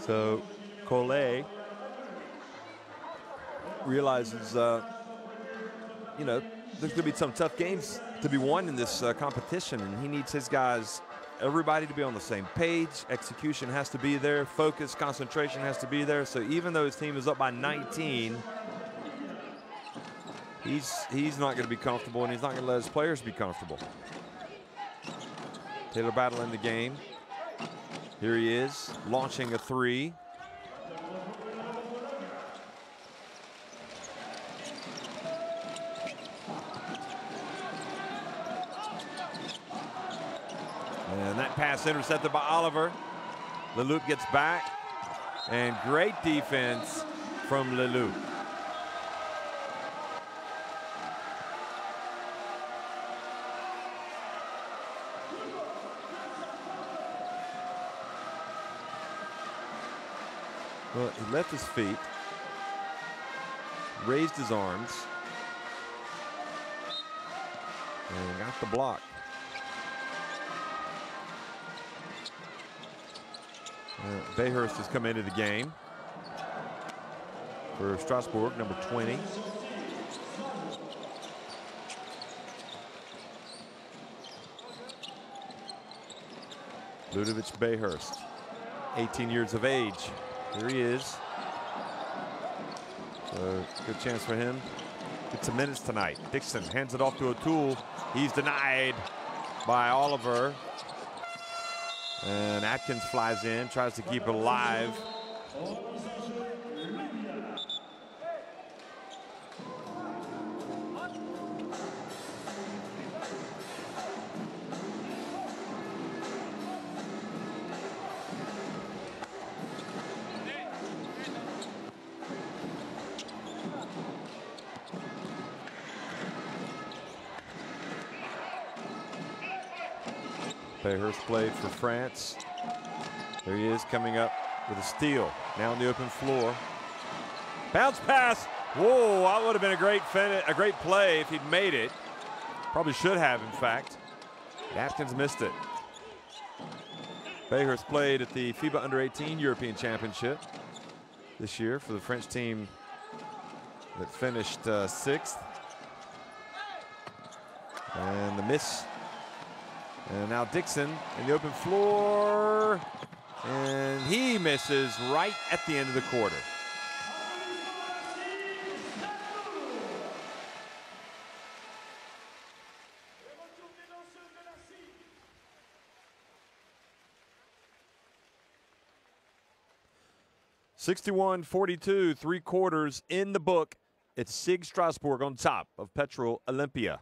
Speaker 1: So Collet realizes, you know, there's going to be some tough games to be won in this competition, and he needs his guys, everybody, to be on the same page. Execution has to be there. Focus, concentration has to be there. So even though his team is up by 19, he's not going to be comfortable, and he's not going to let his players be comfortable. Taylor Battle in the game. Here he is, launching a 3. And that pass intercepted by Oliver. Leloup gets back, and great defense from Leloup. Well, he left his feet, raised his arms, and got the block. Bayhurst has come into the game for Strasbourg, number 20. Ludovic Bayhurst, 18 years of age. Here he is. So good chance for him. Get some minutes tonight. Dixon hands it off to O'Toole. He's denied by Oliver. And Atkins flies in, tries to keep it alive. Bayhurst played for France. There he is coming up with a steal. Now on the open floor. Bounce pass. Whoa, that would have been a great play if he'd made it. Probably should have, in fact. Atkins missed it. Bayhurst played at the FIBA Under-18 European Championship this year for the French team that finished 6th. And the miss. And now Dixon in the open floor. And he misses right at the end of the quarter. (61-42), 3 quarters in the book. It's SIG Strasbourg on top of Petrol Olimpija.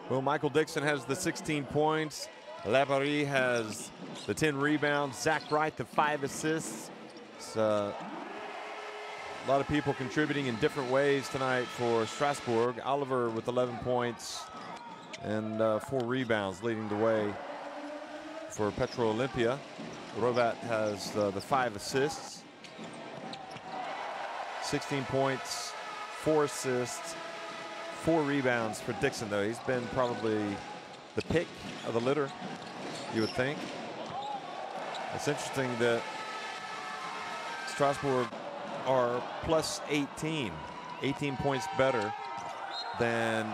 Speaker 1: Well, Michael Dixon has the 16 points. Labarrie has the 10 rebounds. Zach Wright, the 5 assists. It's, a lot of people contributing in different ways tonight for Strasbourg. Oliver with 11 points and 4 rebounds leading the way for Petrol Olimpija. Rovat has the 5 assists. 16 points, 4 assists. 4 rebounds for Dixon, though. He's been probably the pick of the litter, you would think. It's interesting that Strasbourg are plus 18 points better than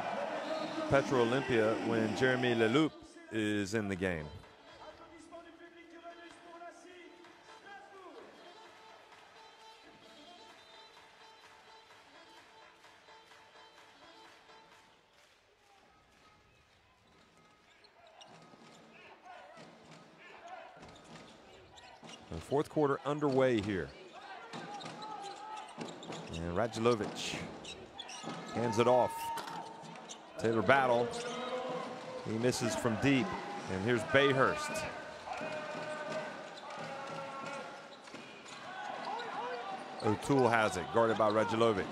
Speaker 1: Petrol Olimpija when Jeremy Leloup is in the game. The 4th quarter underway here. And Radulovic hands it off. Taylor Battle. He misses from deep. And here's Bayhurst. O'Toole has it, guarded by Radulovic.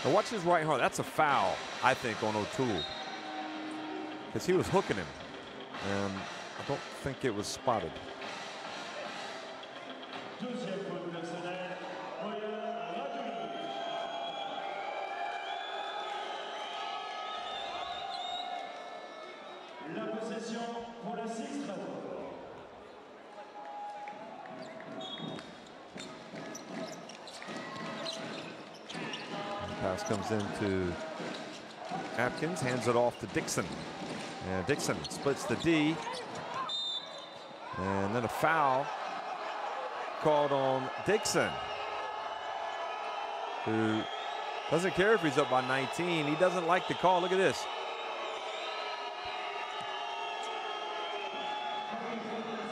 Speaker 1: Now watch his right hand. That's a foul, I think, on O'Toole, because he was hooking him, and I don't think it was spotted. Pass comes into Atkins, hands it off to Dixon. And Dixon splits the D. And then a foul called on Dixon, who doesn't care if he's up by 19. He doesn't like the call. Look at this.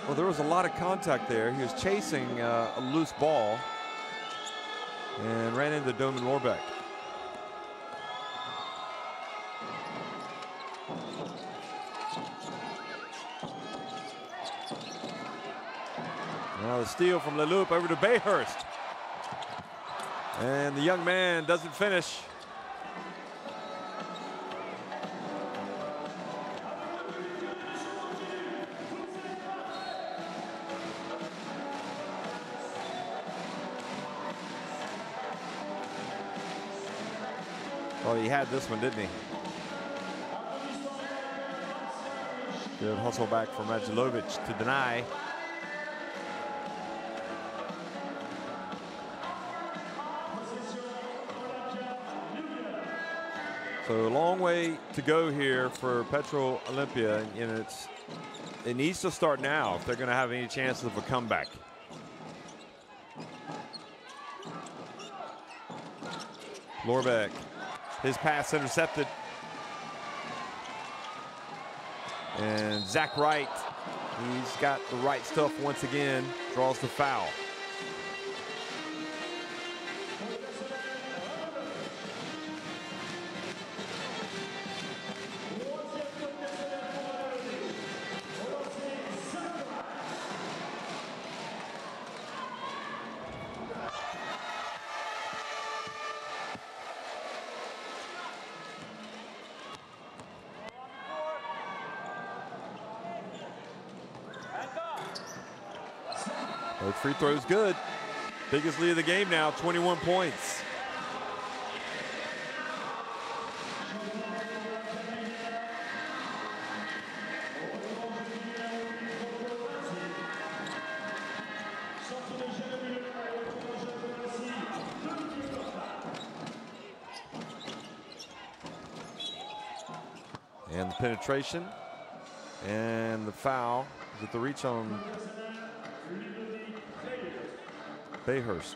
Speaker 1: Well, there was a lot of contact there. He was chasing a loose ball and ran into Doman Warbeck. Now the steal from Leloup over to Bayhurst. And the young man doesn't finish. Well, he had this one, didn't he? Good hustle back from Radulovic to deny. So a long way to go here for Petrol Olimpija, and it needs to start now if they're going to have any chances of a comeback. Lorbeck, his pass intercepted. And Zach Wright, he's got the right stuff once again, draws the foul. Those free throws good. Biggest lead of the game now, 21 points. And the penetration and the foul. Is it the reach on Bayhurst?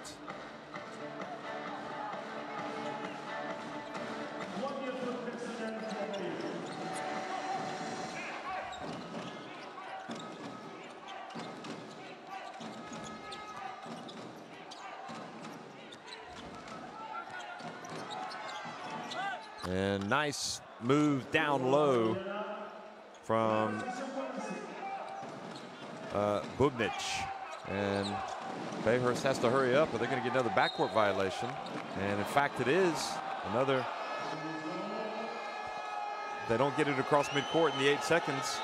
Speaker 1: And nice move down low from Bubnic. And Bayhurst has to hurry up, or they're going to get another backcourt violation. And in fact, it is another. They don't get it across midcourt in the 8 seconds.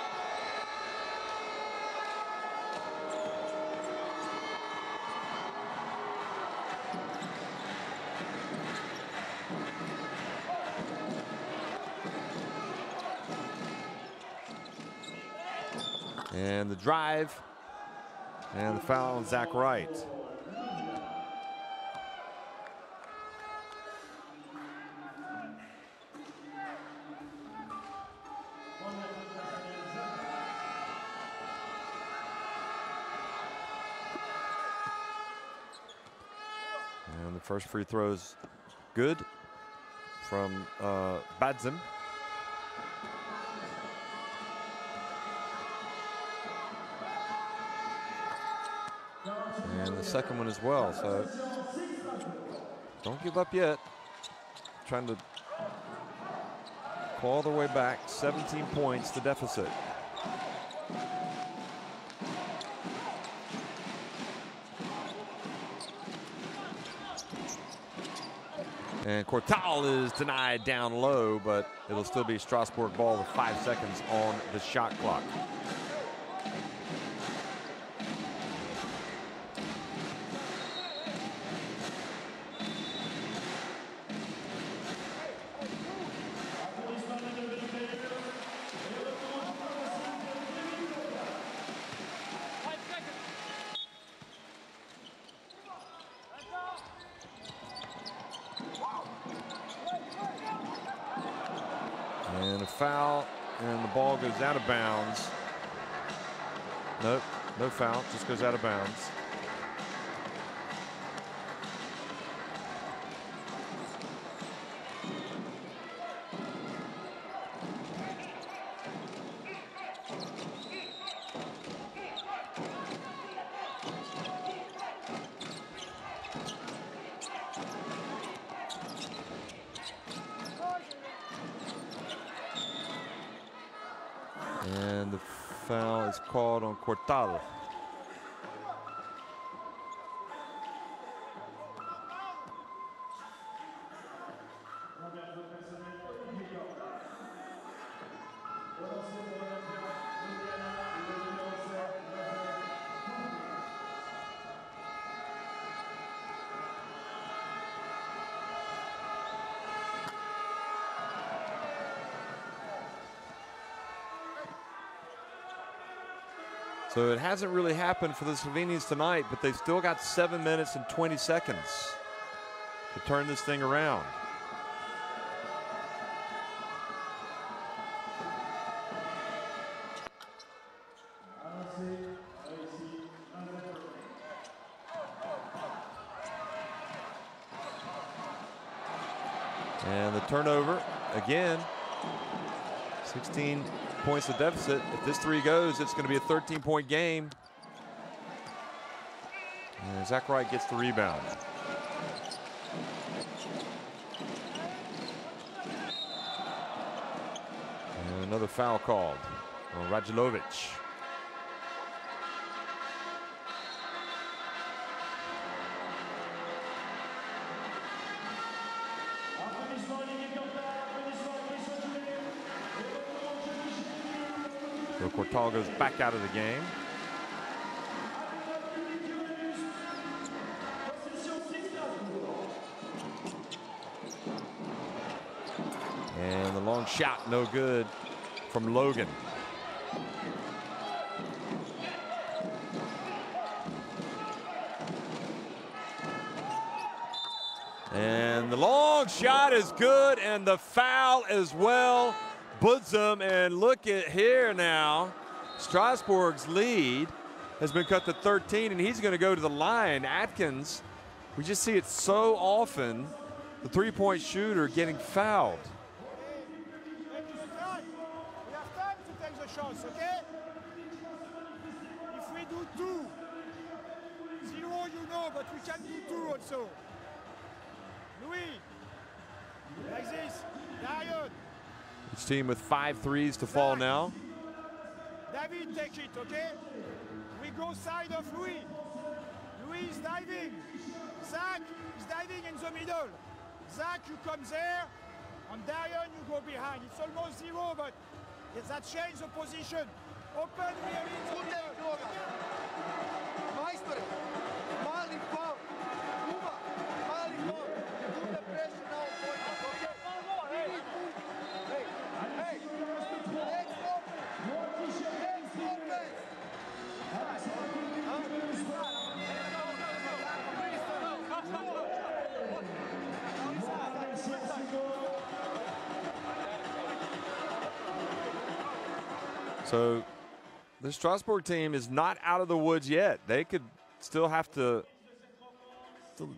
Speaker 1: And the drive. And the foul on Zach Wright. And the first free throw is good from Badzim. And the second one as well, so don't give up yet. Trying to claw their way back, 17 points, the deficit. And Cortal is denied down low, but it'll still be Strasbourg ball with 5 seconds on the shot clock. And a foul, and the ball goes out of bounds. Nope, no foul, just goes out of bounds. And the foul is called on Cortal. So it hasn't really happened for the Slovenians tonight, but they've still got 7 minutes and 20 seconds to turn this thing around. And the turnover again. 16 points of deficit. If this three goes, it's going to be a 13-point game. And Zach Wright gets the rebound. And another foul called on Radulovic. So Courtal goes back out of the game. And the long shot, no good from Logan. And the long shot is good, and the foul as well. Budzum, and look at here now. Strasbourg's lead has been cut to 13, and he's going to go to the line. Atkins, we just see it so often, the three-point shooter getting fouled.
Speaker 2: We have time to take the shots, okay? If we do 2, 0, you know, but we can do 2 also. Louis, like this, Darion.
Speaker 1: Each team with 5 threes to fall now.
Speaker 2: David, take it, okay? We go side of Louis. Louis is diving. Zach is diving in the middle. Zach, you come there. And Darion, you go behind. It's almost 0, but that change the position. Open really in the middle.
Speaker 3: Majstore, mali faul. Uma, mali faul. Put the pressure now on point, okay? Hey, hey, let's open. Let's open.
Speaker 1: So the Strasbourg team is not out of the woods yet. They could still have to,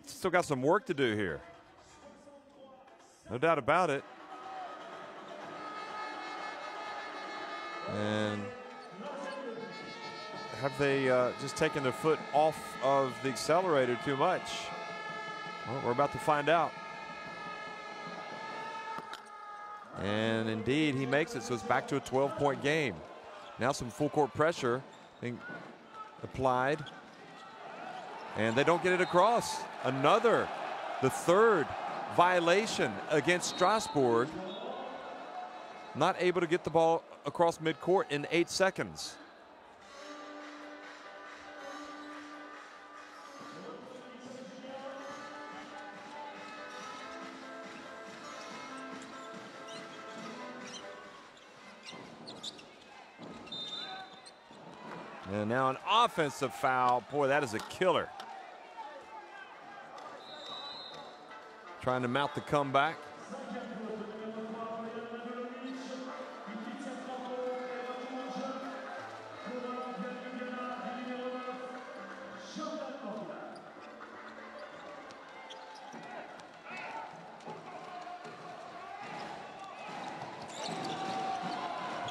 Speaker 1: still got some work to do here. No doubt about it. And have they just taken their foot off of the accelerator too much? Well, we're about to find out. And indeed, he makes it, so it's back to a 12-point game. Now some full court pressure being applied. And they don't get it across. The third violation against Strasbourg. Not able to get the ball across midcourt in 8 seconds. And now an offensive foul. Boy, that is a killer. Trying to mount the comeback.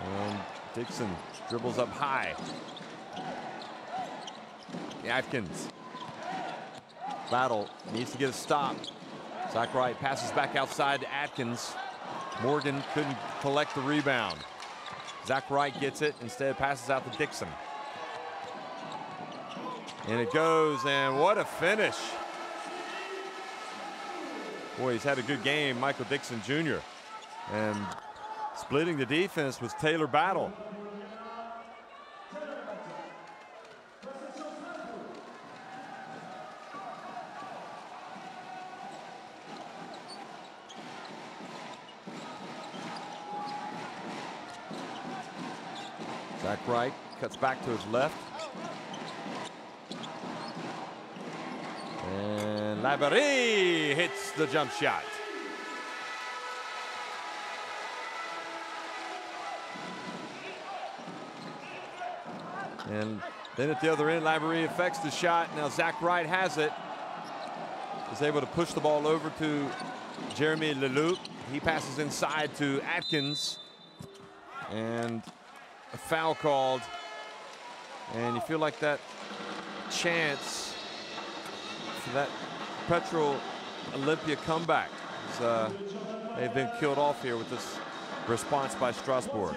Speaker 1: And Dixon dribbles up high. Atkins. Battle needs to get a stop. Zach Wright passes back outside to Atkins. Morgan couldn't collect the rebound. Zach Wright gets it, instead passes out to Dixon. And it goes, and what a finish. Boy, he's had a good game, Michael Dixon Jr. And splitting the defense was Taylor Battle. Zach Wright cuts back to his left. And Laverie hits the jump shot. And then at the other end, Laverie affects the shot. Now Zach Wright has it. Is able to push the ball over to Jeremy Leloup. He passes inside to Atkins. And a foul called. And you feel like that chance for that Petrol Olimpija comeback. They've been killed off here with this response by Strasbourg.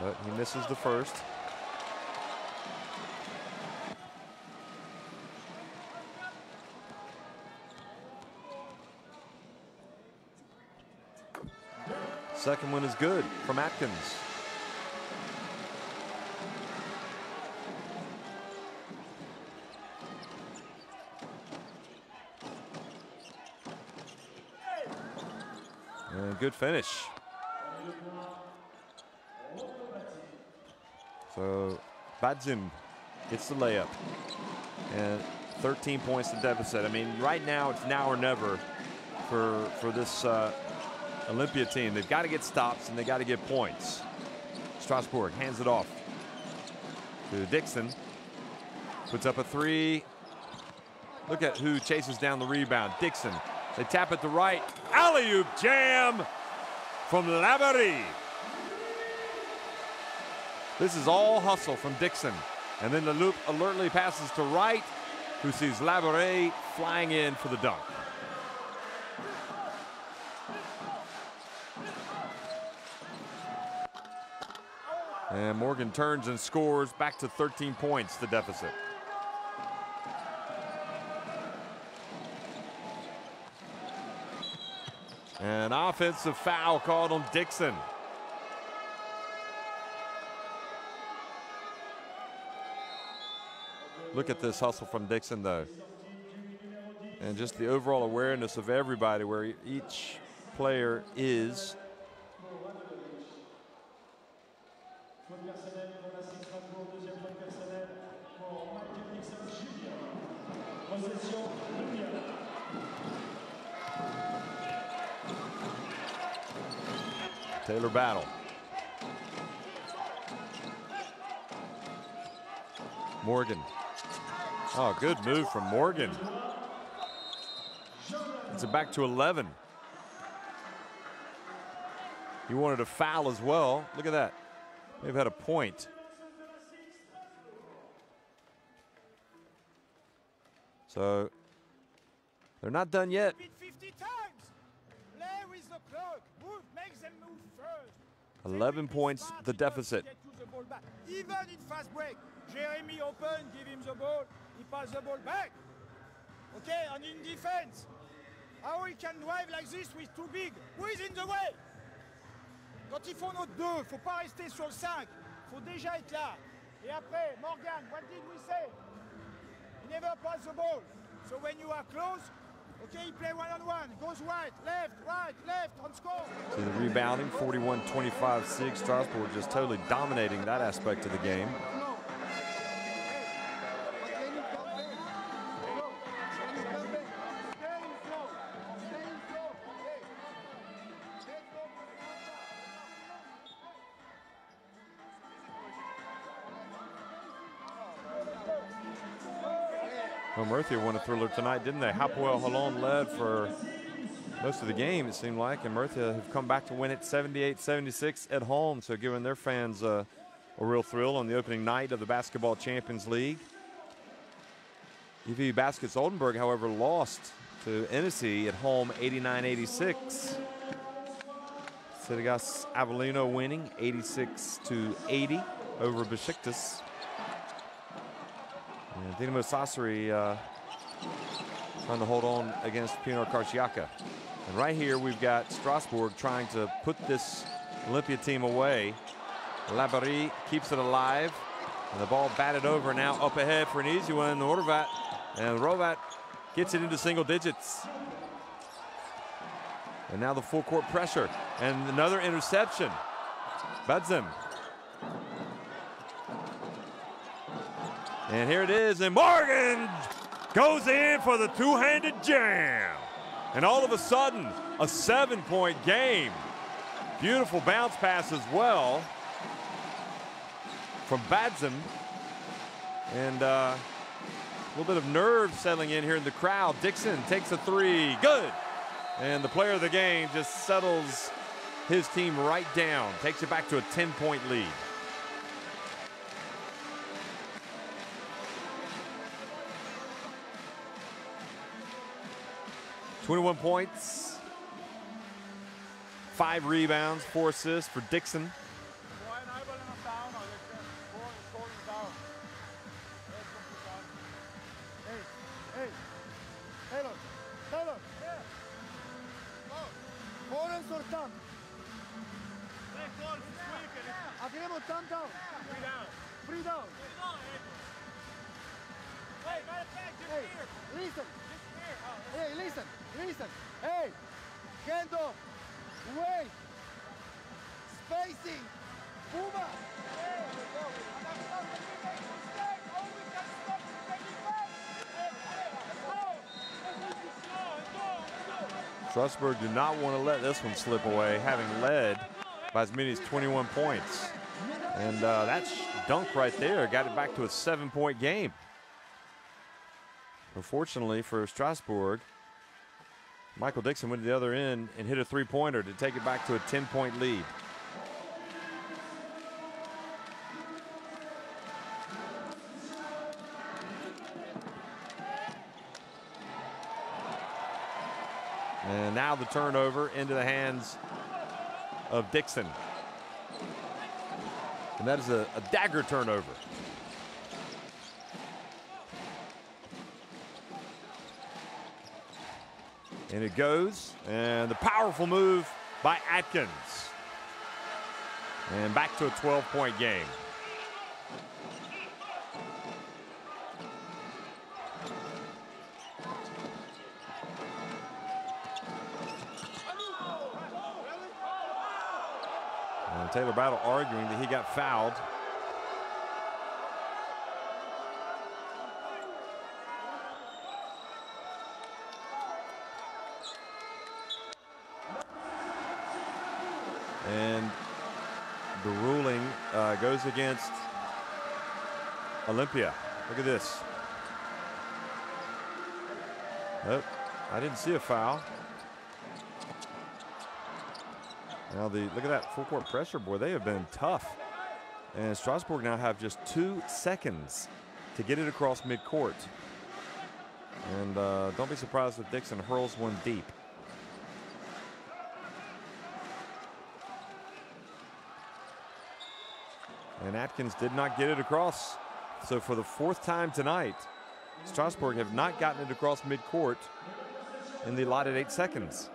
Speaker 1: But he misses the first. Second one is good from Atkins. And good finish. So Badzim gets the layup. And 13 points to deficit. I mean, right now it's now or never for this Olimpija team. They've got to get stops and they got to get points. Strasbourg hands it off to Dixon. Puts up a three. Look at who chases down the rebound. Dixon. They tap it to right. Alley-oop jam from Lavery. This is all hustle from Dixon. And then the loop alertly passes to right, who sees Lavery flying in for the dunk. And Morgan turns and scores, back to 13 points, the deficit. An offensive foul called on Dixon. Look at this hustle from Dixon, though. And just the overall awareness of everybody, where each player is. Taylor battle. Morgan. Oh, good move from Morgan. It's back to 11. He wanted a foul as well. Look at that. They've had a point. So they're not done yet.
Speaker 2: 50 times. Play with the clock. Move, make them move first.
Speaker 1: 11 points, the deficit.
Speaker 2: Even in fast break, Jeremy open, give him the ball, he pass the ball back. Okay, and in defense, how he can drive like this with too big? Who is in the way? Quand il faut notre deux, faut pas rester sur le 5, faut déjà être là. Et après, Morgan, what did we say? He never pass the ball. So when you are close, okay, he play one-on-one, goes right, left, and score.
Speaker 1: So the rebounding, 41-25, SIG Strasbourg just totally dominating that aspect of the game. Well, Murcia won a thriller tonight, didn't they? Hapoel Holon led for most of the game, it seemed like, and Murcia have come back to win it 78-76 at home, so giving their fans a real thrill on the opening night of the Basketball Champions League. EV Baskets Oldenburg, however, lost to Annecy at home 89-86. Sidigas Avellino winning 86-80 over Besiktas. And Dinamo Sassari trying to hold on against Pinar Karciaka. And right here we've got Strasbourg trying to put this Olimpija team away. Labarrie keeps it alive. And the ball batted over now up ahead for an easy one. Horvat. And Rovat gets it into single digits. And now the full court pressure. And another interception. Badzim. And here it is, and Morgan goes in for the two-handed jam. And all of a sudden, a 7-point game. Beautiful bounce pass as well. from Badzim. And a little bit of nerve settling in here in the crowd. Dixon takes a three. Good. And the player of the game just settles his team right down. Takes it back to a 10-point lead. "21 points, 5 rebounds, 4 assists for Dixon.
Speaker 3: Listen. Hey, Kendo, wait. Spacing. Puma.
Speaker 1: Strasbourg do not want to let this one slip away, having led by as many as 21 points. And that dunk right there got it back to a 7-point game. Unfortunately for Strasbourg, Michael Dixon went to the other end and hit a three-pointer to take it back to a 10-point lead. And now the turnover into the hands of Dixon. And that is a dagger turnover. And it goes, and the powerful move by Atkins. And back to a 12-point game. And Taylor Battle arguing that he got fouled. And the ruling goes against Olimpija. Look at this. Oh, I didn't see a foul. Now look at that full court pressure, boy. They have been tough. And Strasbourg now have just 2 seconds to get it across midcourt. And don't be surprised if Dixon hurls one deep. And Atkins did not get it across. So for the 4th time tonight, Strasbourg have not gotten it across midcourt in the allotted 8 seconds.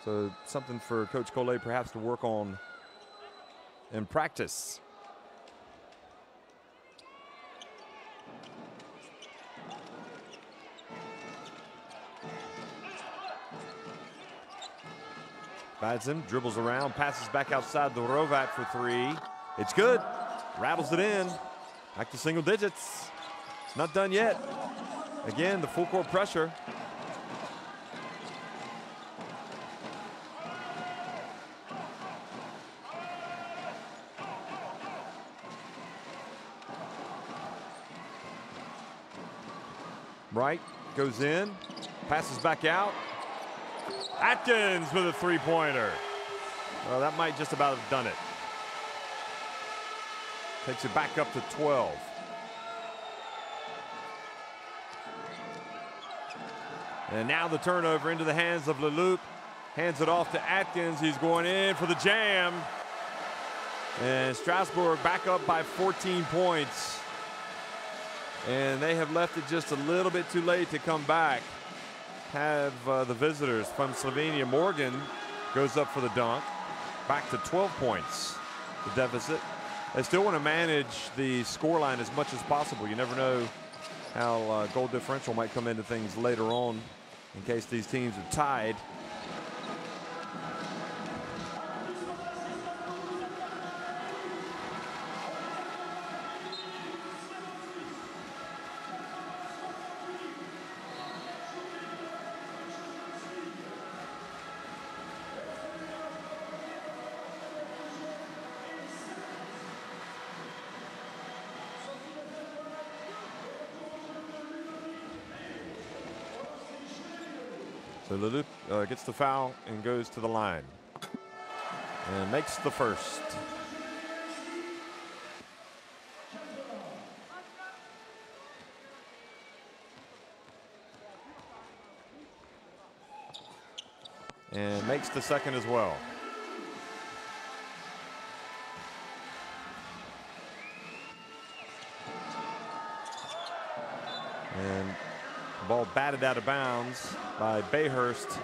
Speaker 1: So something for Coach Collet perhaps to work on in practice. Badzim dribbles around, passes back outside the Rovat for 3. It's good. Rattles it in. Back to single digits. It's not done yet. Again, the full court pressure. Bright goes in, passes back out. Atkins with a three-pointer. Well, that might just about have done it. Takes it back up to 12. And now the turnover into the hands of Leloup. Hands it off to Atkins. He's going in for the jam. And Strasbourg back up by 14 points. And they have left it just a little bit too late to come back. Have the visitors from Slovenia. Morgan goes up for the dunk. Back to 12 points, the deficit. They still want to manage the scoreline as much as possible. You never know how goal differential might come into things later on in case these teams are tied. So Leloup gets the foul and goes to the line and makes the first. And makes the second as well. And the ball batted out of bounds by Bayhurst.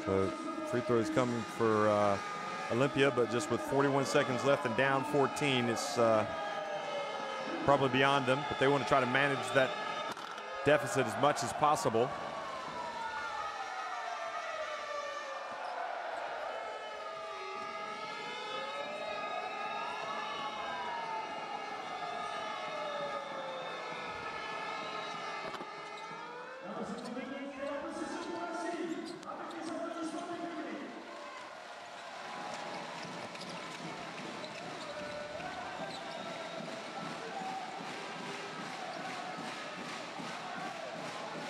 Speaker 1: So free throws coming for Olimpija, but just with 41 seconds left and down 14, it's probably beyond them, but they want to try to manage that deficit as much as possible.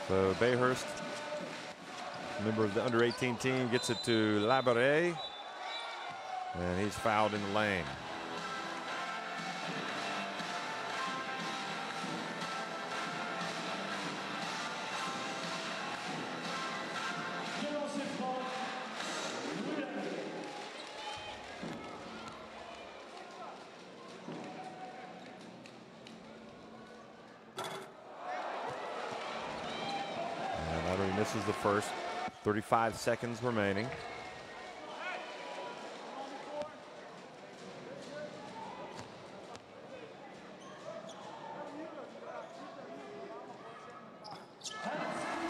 Speaker 1: So Bayhurst, member of the under-18 team, gets it to Labarre, and he's fouled in the lane. This is the first. 35 seconds remaining.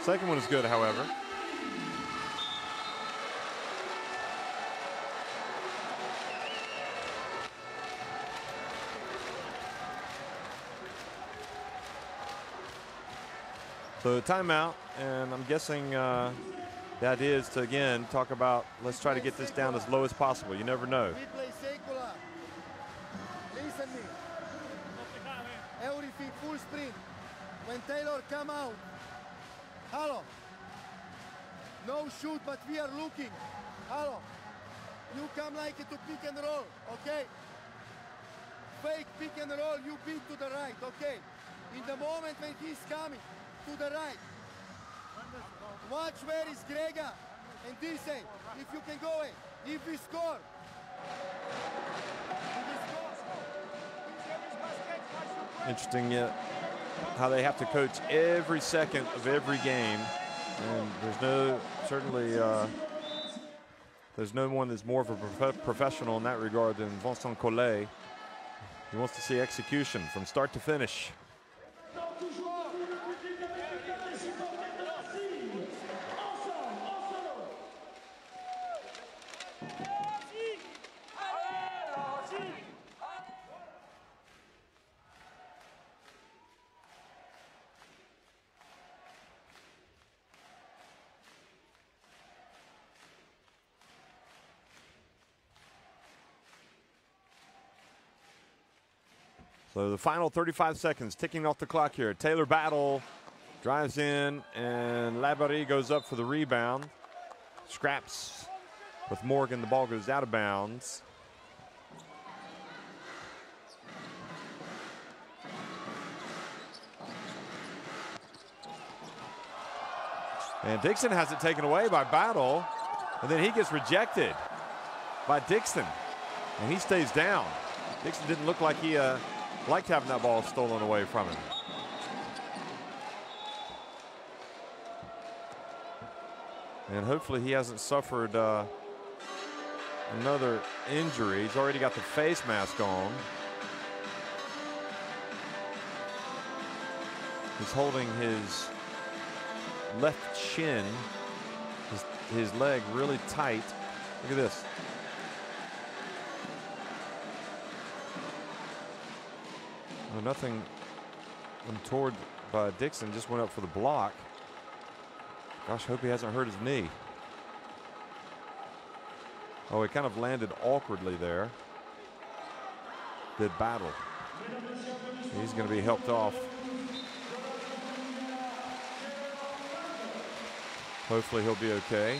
Speaker 1: Second one is good, however. So timeout, and I'm guessing the idea is to, again, talk about, let's try to get this down as low as possible. You never know.
Speaker 3: Listen me. Everything full sprint. When Taylor come out, hello. No shoot, but we are looking. Hello. You come like it to pick and roll, okay? Fake pick and roll, you beat to the right, okay? In the moment when he's coming, to the right. Watch where is Grega and Disey. If you can go in. If we score.
Speaker 1: Interesting how they have to coach every second of every game. And there's no, certainly, there's no one that's more of a professional in that regard than Vincent Collet. He wants to see execution from start to finish. So the final 35 seconds ticking off the clock here. Taylor Battle drives in, and Labarre goes up for the rebound. Scraps with Morgan. The ball goes out of bounds. And Dixon has it taken away by Battle, and then he gets rejected by Dixon, and he stays down. Dixon didn't look like he liked having that ball stolen away from him. And hopefully he hasn't suffered another injury. He's already got the face mask on. He's holding his left shin. his leg really tight. Look at this. Oh, nothing untoward by Dixon, just went up for the block. Gosh, hope he hasn't hurt his knee. Oh, he kind of landed awkwardly there. Good battle. He's going to be helped off. Hopefully he'll be okay.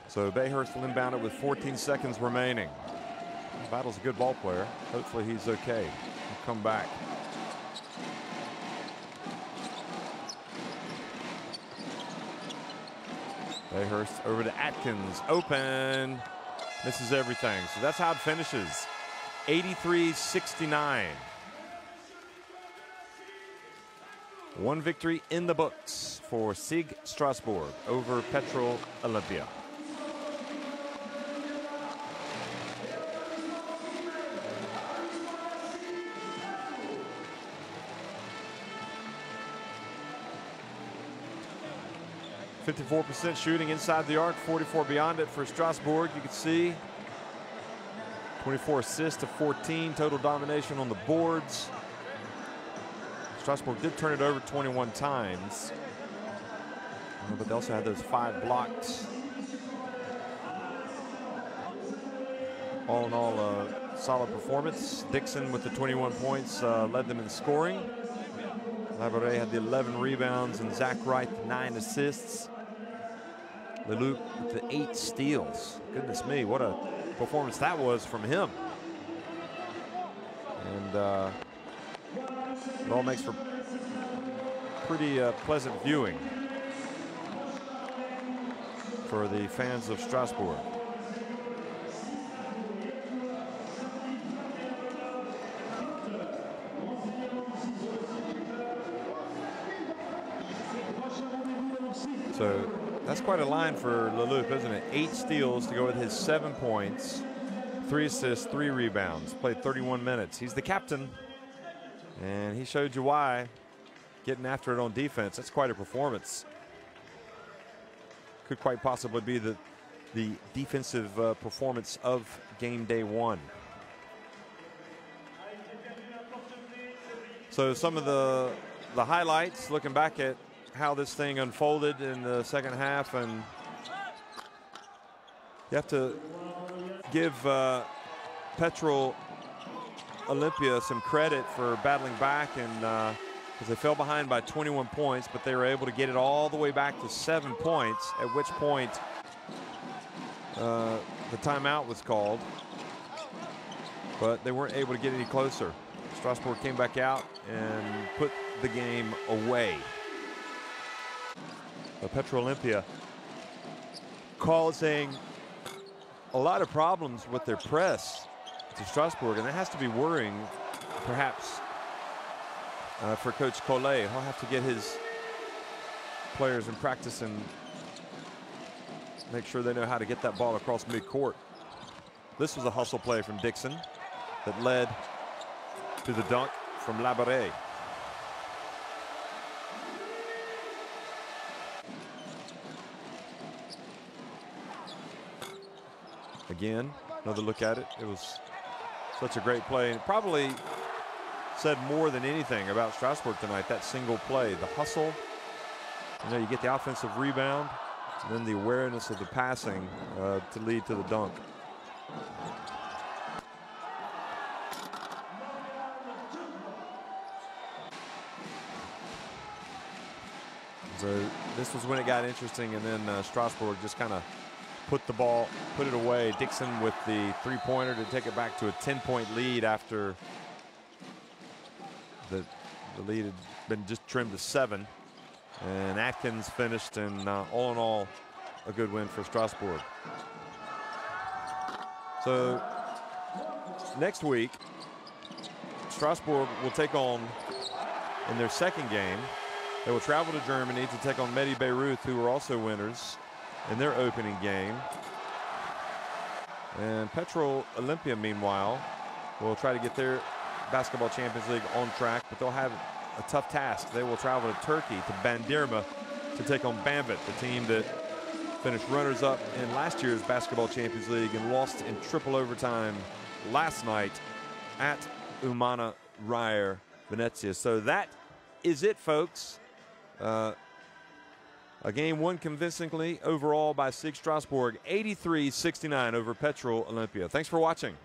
Speaker 1: So Bayhurst will inbound it with 14 seconds remaining. Battle's a good ball player. Hopefully he's okay. He'll come back. Bayhurst over to Atkins. Open. Misses everything. So that's how it finishes. 83-69. One victory in the books for SIG Strasbourg over Petrol Olimpija. .54% shooting inside the arc, 44 beyond it for Strasbourg. You can see 24 assists to 14, total domination on the boards. Strasbourg did turn it over 21 times, but they also had those 5 blocks. All in all, a solid performance. Dixon with the 21 points led them in scoring. Labouré had the 11 rebounds and Zach Wright 9 assists. Leloup with the 8 steals. Goodness me, what a performance that was from him. And it all makes for pretty pleasant viewing for the fans of Strasbourg. So that's quite a line for Leloup, isn't it? 8 steals to go with his 7 points, 3 assists, 3 rebounds. Played 31 minutes. He's the captain, and he showed you why. Getting after it on defense, that's quite a performance. Could quite possibly be the defensive performance of game day 1. So some of the highlights, looking back at how this thing unfolded in the second half, and you have to give Petrol Olimpija some credit for battling back, and because they fell behind by 21 points, but they were able to get it all the way back to 7 points, at which point the timeout was called, but they weren't able to get any closer. Strasbourg came back out and put the game away. Petrol Olimpija causing a lot of problems with their press to Strasbourg, and that has to be worrying, perhaps, for Coach Collet. He'll have to get his players in practice and make sure they know how to get that ball across midcourt. This was a hustle play from Dixon that led to the dunk from Labouré. Again, another look at it. It was such a great play, and probably said more than anything about Strasbourg tonight, that single play. The hustle, you know, you get the offensive rebound, and then the awareness of the passing to lead to the dunk. So this was when it got interesting, and then Strasbourg just kind of put it away. Dixon with the 3-pointer to take it back to a 10-point lead after the lead had been just trimmed to 7. And Atkins finished, and all in all, a good win for Strasbourg. So next week, Strasbourg will take on in their second game. They will travel to Germany to take on Medi Beirut, who were also winners in their opening game. And Petrol Olimpija, meanwhile, will try to get their Basketball Champions League on track, but they'll have a tough task. They will travel to Turkey, to Bandırma, to take on Banvit, the team that finished runners-up in last year's Basketball Champions League and lost in triple overtime last night at Umana Ryer Venezia. So that is it, folks. A game won convincingly overall by SIG Strasbourg, 83-69 over Petrol Olimpija. Thanks for watching.